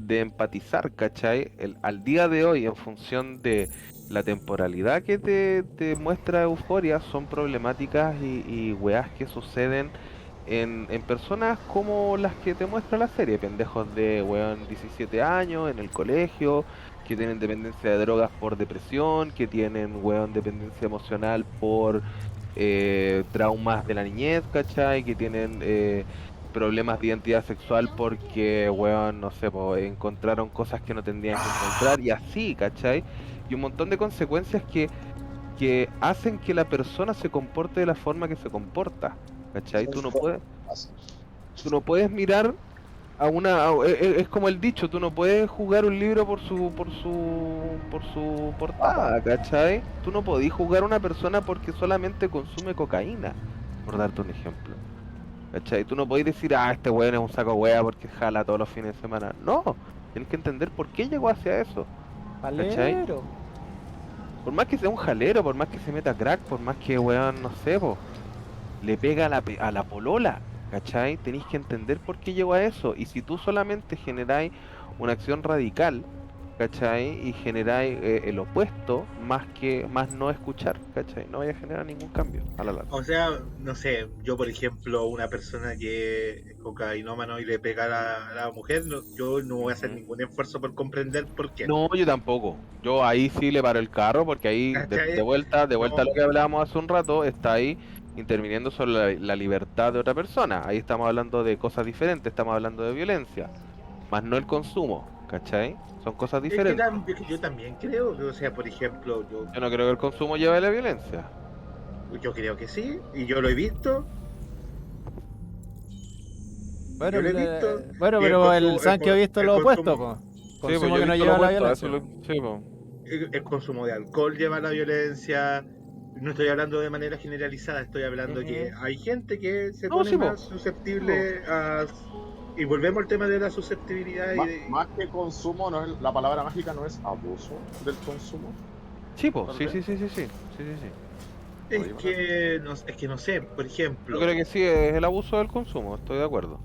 empatizar, ¿cachai? Al día de hoy, en función de la temporalidad que te muestra Euforia, son problemáticas y weas que suceden en personas como las que te muestra la serie, pendejos de, weón, 17 años, en el colegio, que tienen dependencia de drogas por depresión, que tienen, weón, dependencia emocional por traumas de la niñez, ¿cachai? Que tienen problemas de identidad sexual porque, weón, no sé, po, encontraron cosas que no tendrían que encontrar y así, ¿cachai? Y un montón de consecuencias que hacen que la persona se comporte de la forma que se comporta, ¿cachai? Tú no puedes mirar es como el dicho, tú no puedes jugar un libro por su portada, ¿cachai? Tú no podís jugar a una persona porque solamente consume cocaína, por darte un ejemplo. ¿Cachai? Tú no podés decir, este weón es un saco wea porque jala todos los fines de semana. No, tienes que entender por qué llegó hacia eso, ¿cachai? Palero. Por más que sea un jalero, por más que se meta crack, por más que weón, no sé, po, le pega a la polola, ¿cachai? Tenéis que entender por qué llegó a eso. Y si tú solamente generáis una acción radical, ¿cachai? Y generáis el opuesto, más no escuchar, ¿cachai? No vaya a generar ningún cambio a la larga. O sea, no sé, yo por ejemplo, una persona que es cocainómano y le pega a la mujer, yo no voy a hacer Ujú. ningún esfuerzo por comprender por qué. No, yo tampoco. Yo ahí sí le paro el carro porque ahí de ¿Cachai? vuelta a No, lo que hablábamos hace un rato, está ahí interviniendo sobre la libertad de otra persona. Ahí estamos hablando de cosas diferentes, estamos hablando de violencia, más no el consumo, ¿cachai? Son cosas diferentes. es que yo también creo que, o sea, por ejemplo, Yo no creo que el consumo lleve a la violencia. yo creo que sí, y yo lo he visto, Bueno, yo lo he visto, bueno, y pero el Sankey ha visto el lo opuesto, consumo, po. Sí, pues Consumo yo he que no visto lo lleva a la opuesto, violencia. sí, pues. el consumo de alcohol lleva a la violencia. No estoy hablando de manera generalizada, estoy hablando que Ujú. hay gente que se No, pone sí, pues. más Sí, po. susceptible a... Y volvemos al tema de la susceptibilidad y de... Más que consumo, no es, la palabra mágica no es abuso del consumo, Sí, po, tal sí, vez. sí, sí, sí, sí, sí, sí, sí. Oye, es que no sé, Yo creo por que sí es el abuso del consumo, estoy de acuerdo.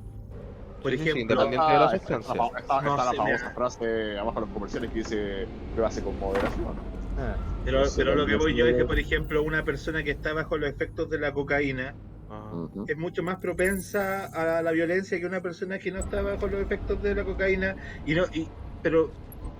Sí, sí, sí, pero ejemplo, independiente de la está sustancia. no está la sé, famosa frase abajo en los comerciales que dice que hace con moderación. Ah. Entonces, pero lo que también voy yo es que, se... por ejemplo, una persona que está bajo los efectos de la cocaína Ajá. Ujú. es mucho más propensa a la violencia que una persona que no está bajo los efectos de la cocaína, y no, pero ¿No?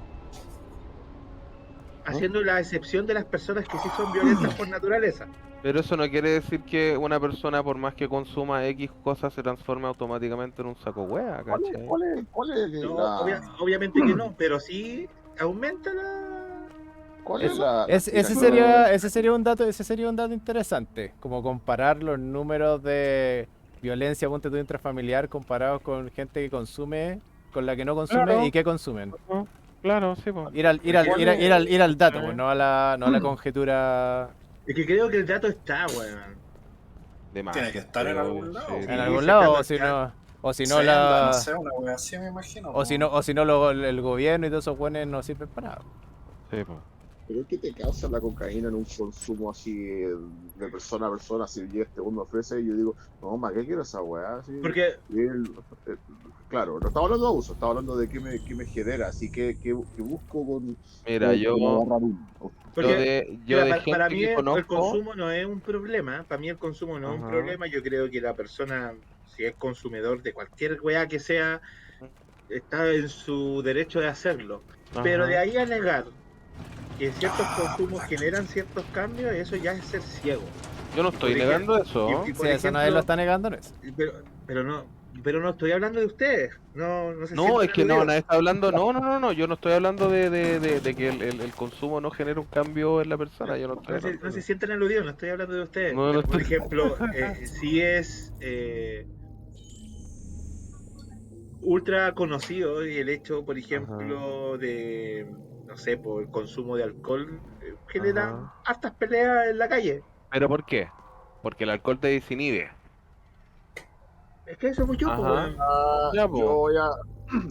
haciendo la excepción de las personas que sí son violentas por naturaleza. Pero eso no quiere decir que una persona, por más que consuma X cosas, se transforme automáticamente en un saco wea, ¿cachai? Cuál es No, la, obviamente que no, pero sí aumenta cuál es Es- la explicación? ese sería un dato interesante, como comparar los números de violencia, ponte tú, intrafamiliar comparados con gente que consume, con la que no consume y Claro, que consumen. ajá, claro, sí, pues. porque Ir al dato, pues, ¿Cachai? no a la conjetura es que creo que el dato está, weón. De más, Tiene que que estar esté, en obvio, algún sí, lado. en de más. Sí, algún si acá lado, no está. o si no Senda, no la, sé, una wea así me imagino. o si no el gobierno y todos esos buenos no sirven para nada. Sí, pues. ¿Pero qué te causa la cocaína en un consumo así de persona a persona? Si llega este uno ofrece y yo digo, no, ¿para qué quiero esa weá? Así, Porque, y eh, claro, no estamos hablando de abuso, estamos hablando de qué me genera, así que busco Mira, con agarrar uno. porque yo mira, de para gente mí que el conozco, consumo no es un problema. Para mí el consumo no es un ajá, problema. Yo creo que la persona, si es consumidor de cualquier weá que sea, está en su derecho de hacerlo. Pero de ajá. ahí a negar que ciertos consumos generan ciertos cambios, eso ya es ser ciego. Yo no Y por estoy ejemplo, negando eso. y Si por eso nadie lo ejemplo, está negando, no es. pero, pero no estoy hablando de ustedes. No se No, sientan es que no, aludidos. nadie está hablando. No, no, no, no. Yo no estoy hablando de que el consumo no genere un cambio en la persona. Yo no estoy hablando No de se eso. sientan aludidos, no estoy hablando de ustedes. No, no Pero por estoy. ejemplo, si es ultra conocido y el hecho, por Ajá, ejemplo, de, no sé, por el consumo de alcohol, genera ajá. hartas peleas en la calle. ¿Pero por qué? Porque el alcohol te desinhibe. Es que eso mucho, Ajá. weón. Ya, po.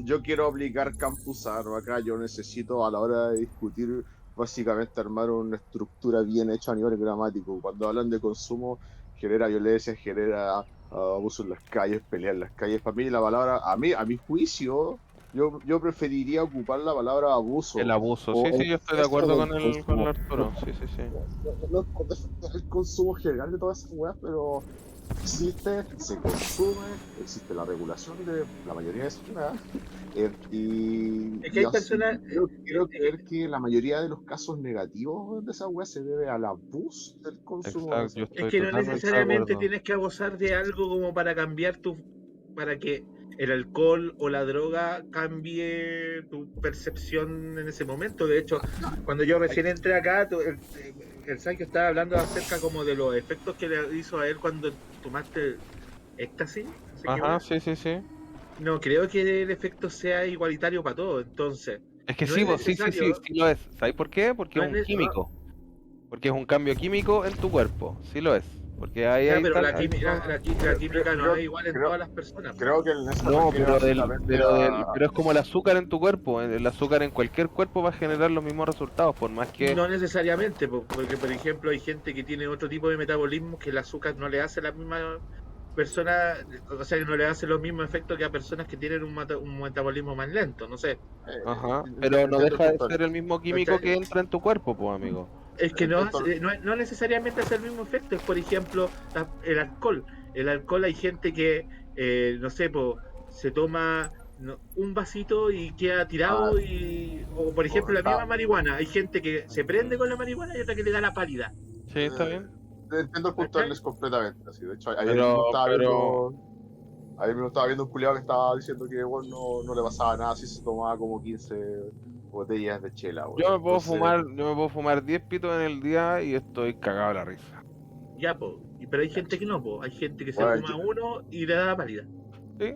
Yo quiero aplicar Campusano acá. Yo necesito a la hora de discutir básicamente armar una estructura bien hecha a nivel gramático. Cuando hablan de consumo, genera violencia, genera abuso en las calles, pelea en las calles. Para mí la palabra, a mi juicio, yo preferiría ocupar la palabra abuso. El abuso, o sí, yo estoy de acuerdo con el consumo. Arturo. Sí. No es por defender el consumo general de todas esas weas, pero existe, se consume, existe la regulación de la mayoría de esas weas. Y Es que hay personas. quiero creer que la mayoría de los casos negativos de esas weas se debe al abuso del consumo. Exacto, yo Es estoy que no totalmente de necesariamente acuerdo. tienes que abusar de algo como para cambiar para que el alcohol o la droga cambie tu percepción en ese momento. De hecho, cuando yo recién entré acá, el Sancho estaba hablando acerca como de los efectos que le hizo a él cuando tomaste éxtasis. ¿no sé qué Ajá, wea? sí. No creo que el efecto sea igualitario para todos. Entonces, Es que no sí, es pues, sí necesario. lo es. ¿Sabes por qué? Porque No es es un químico. Porque es un cambio químico en tu cuerpo. Sí lo es. Porque ahí ya, hay pero tal. la química no es igual en creo- todas las personas. Creo que en esa No, refiere básicamente pero es como el azúcar en tu cuerpo. El azúcar en cualquier cuerpo va a generar los mismos resultados, por más que. No necesariamente, porque por ejemplo hay gente que tiene otro tipo de metabolismo que el azúcar no le hace a la misma persona, o sea, que no le hace los mismos efectos que a personas que tienen un metabolismo más lento, no sé. Ajá. Pero no entiendo el deja de punto. ser el mismo químico que entra en tu cuerpo, pues, amigo. Es que no, Entonces- no necesariamente hace el mismo efecto, es por ejemplo el alcohol. El alcohol hay gente que, no sé, se toma un vasito y queda tirado, o por ejemplo la misma marihuana. Hay gente que se prende con la marihuana y otra que le da la pálida. Sí, está bien. Entiendo el punto de ¿Cachai? Ernest completamente. Así. De hecho, ayer Pero- mismo estaba pero- viendo, ayer mismo estaba viendo un culiado que estaba diciendo que bueno, no le pasaba nada si se tomaba como 15 botellas de chela. Bueno. Yo me puedo Entonces, fumar 10 pitos en el día y estoy cagado de la risa. Ya, pero hay gente que no, hay gente que se Bueno, fuma uno y le da la pálida. ¿Sí?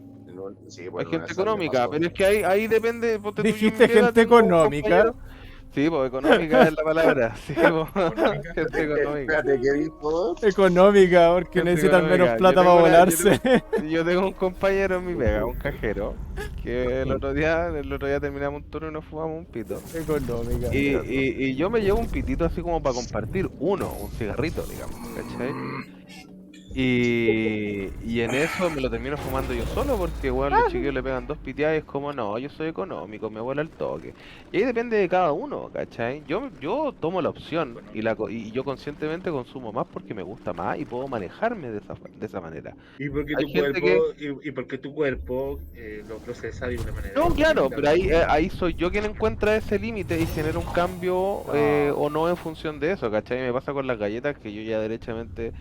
sí, Hay bueno, gente esa me económica, pasó. pero es que ahí depende. Ponte tú, yo en ¿Dijiste mi pega gente tengo un económica? compañero- Sí, pues económica es la palabra. Sí, pues, gente económica. Espérate, ¿qué dijo? Económica, porque Gente necesitan menos económica. plata Yo para tengo volarse. Yo tengo un compañero en mi pega, un cajero, que el otro día terminamos un turno y nos fumamos un pito. Económica. Y yo me llevo un pitito así como para compartir un cigarrito, digamos, ¿cachai? Y en eso me lo termino fumando yo solo porque, bueno, los chiquillos le pegan 2 piteadas y es como, no, yo soy económico, me vuela el toque. Y ahí depende de cada uno, ¿cachai? Yo tomo la opción y yo conscientemente consumo más porque me gusta más y puedo manejarme de esa manera. Y porque Hay tu gente cuerpo, y porque tu cuerpo lo procesa de una manera. No, claro, distinta. pero ahí soy yo quien encuentra ese límite y genera un cambio o no en función de eso, ¿cachai? Me pasa con las galletas que yo ya derechamente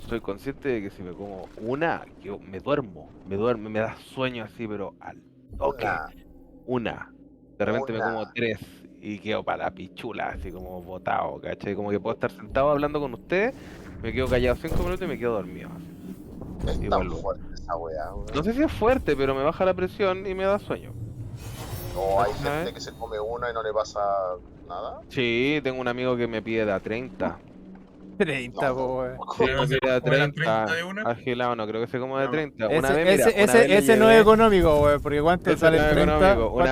soy consciente de que si me como una, yo me duermo, me da sueño así, pero al toque. Una. De repente me como 3 y quedo para la pichula, así como botado, ¿cachai? Como que puedo estar sentado hablando con ustedes, me quedo callado 5 minutos y me quedo dormido. Así. Es Y tan vuelvo. fuerte esa weá, weón. No sé si es fuerte, pero me baja la presión y me da sueño. No, hay ¿Sabes? gente que se come una y no le pasa nada. Sí, tengo un amigo que me pide de a 30. 30, po, weón. Sí, Pero me se pide de a come las 30. 30 de una. Agilado, no creo que se coma de No. 30. Una vez, Ese, mira, una vez le ese no llevé- es económico, weón, porque ¿cuánto Ese sale no el es 30? económico. Una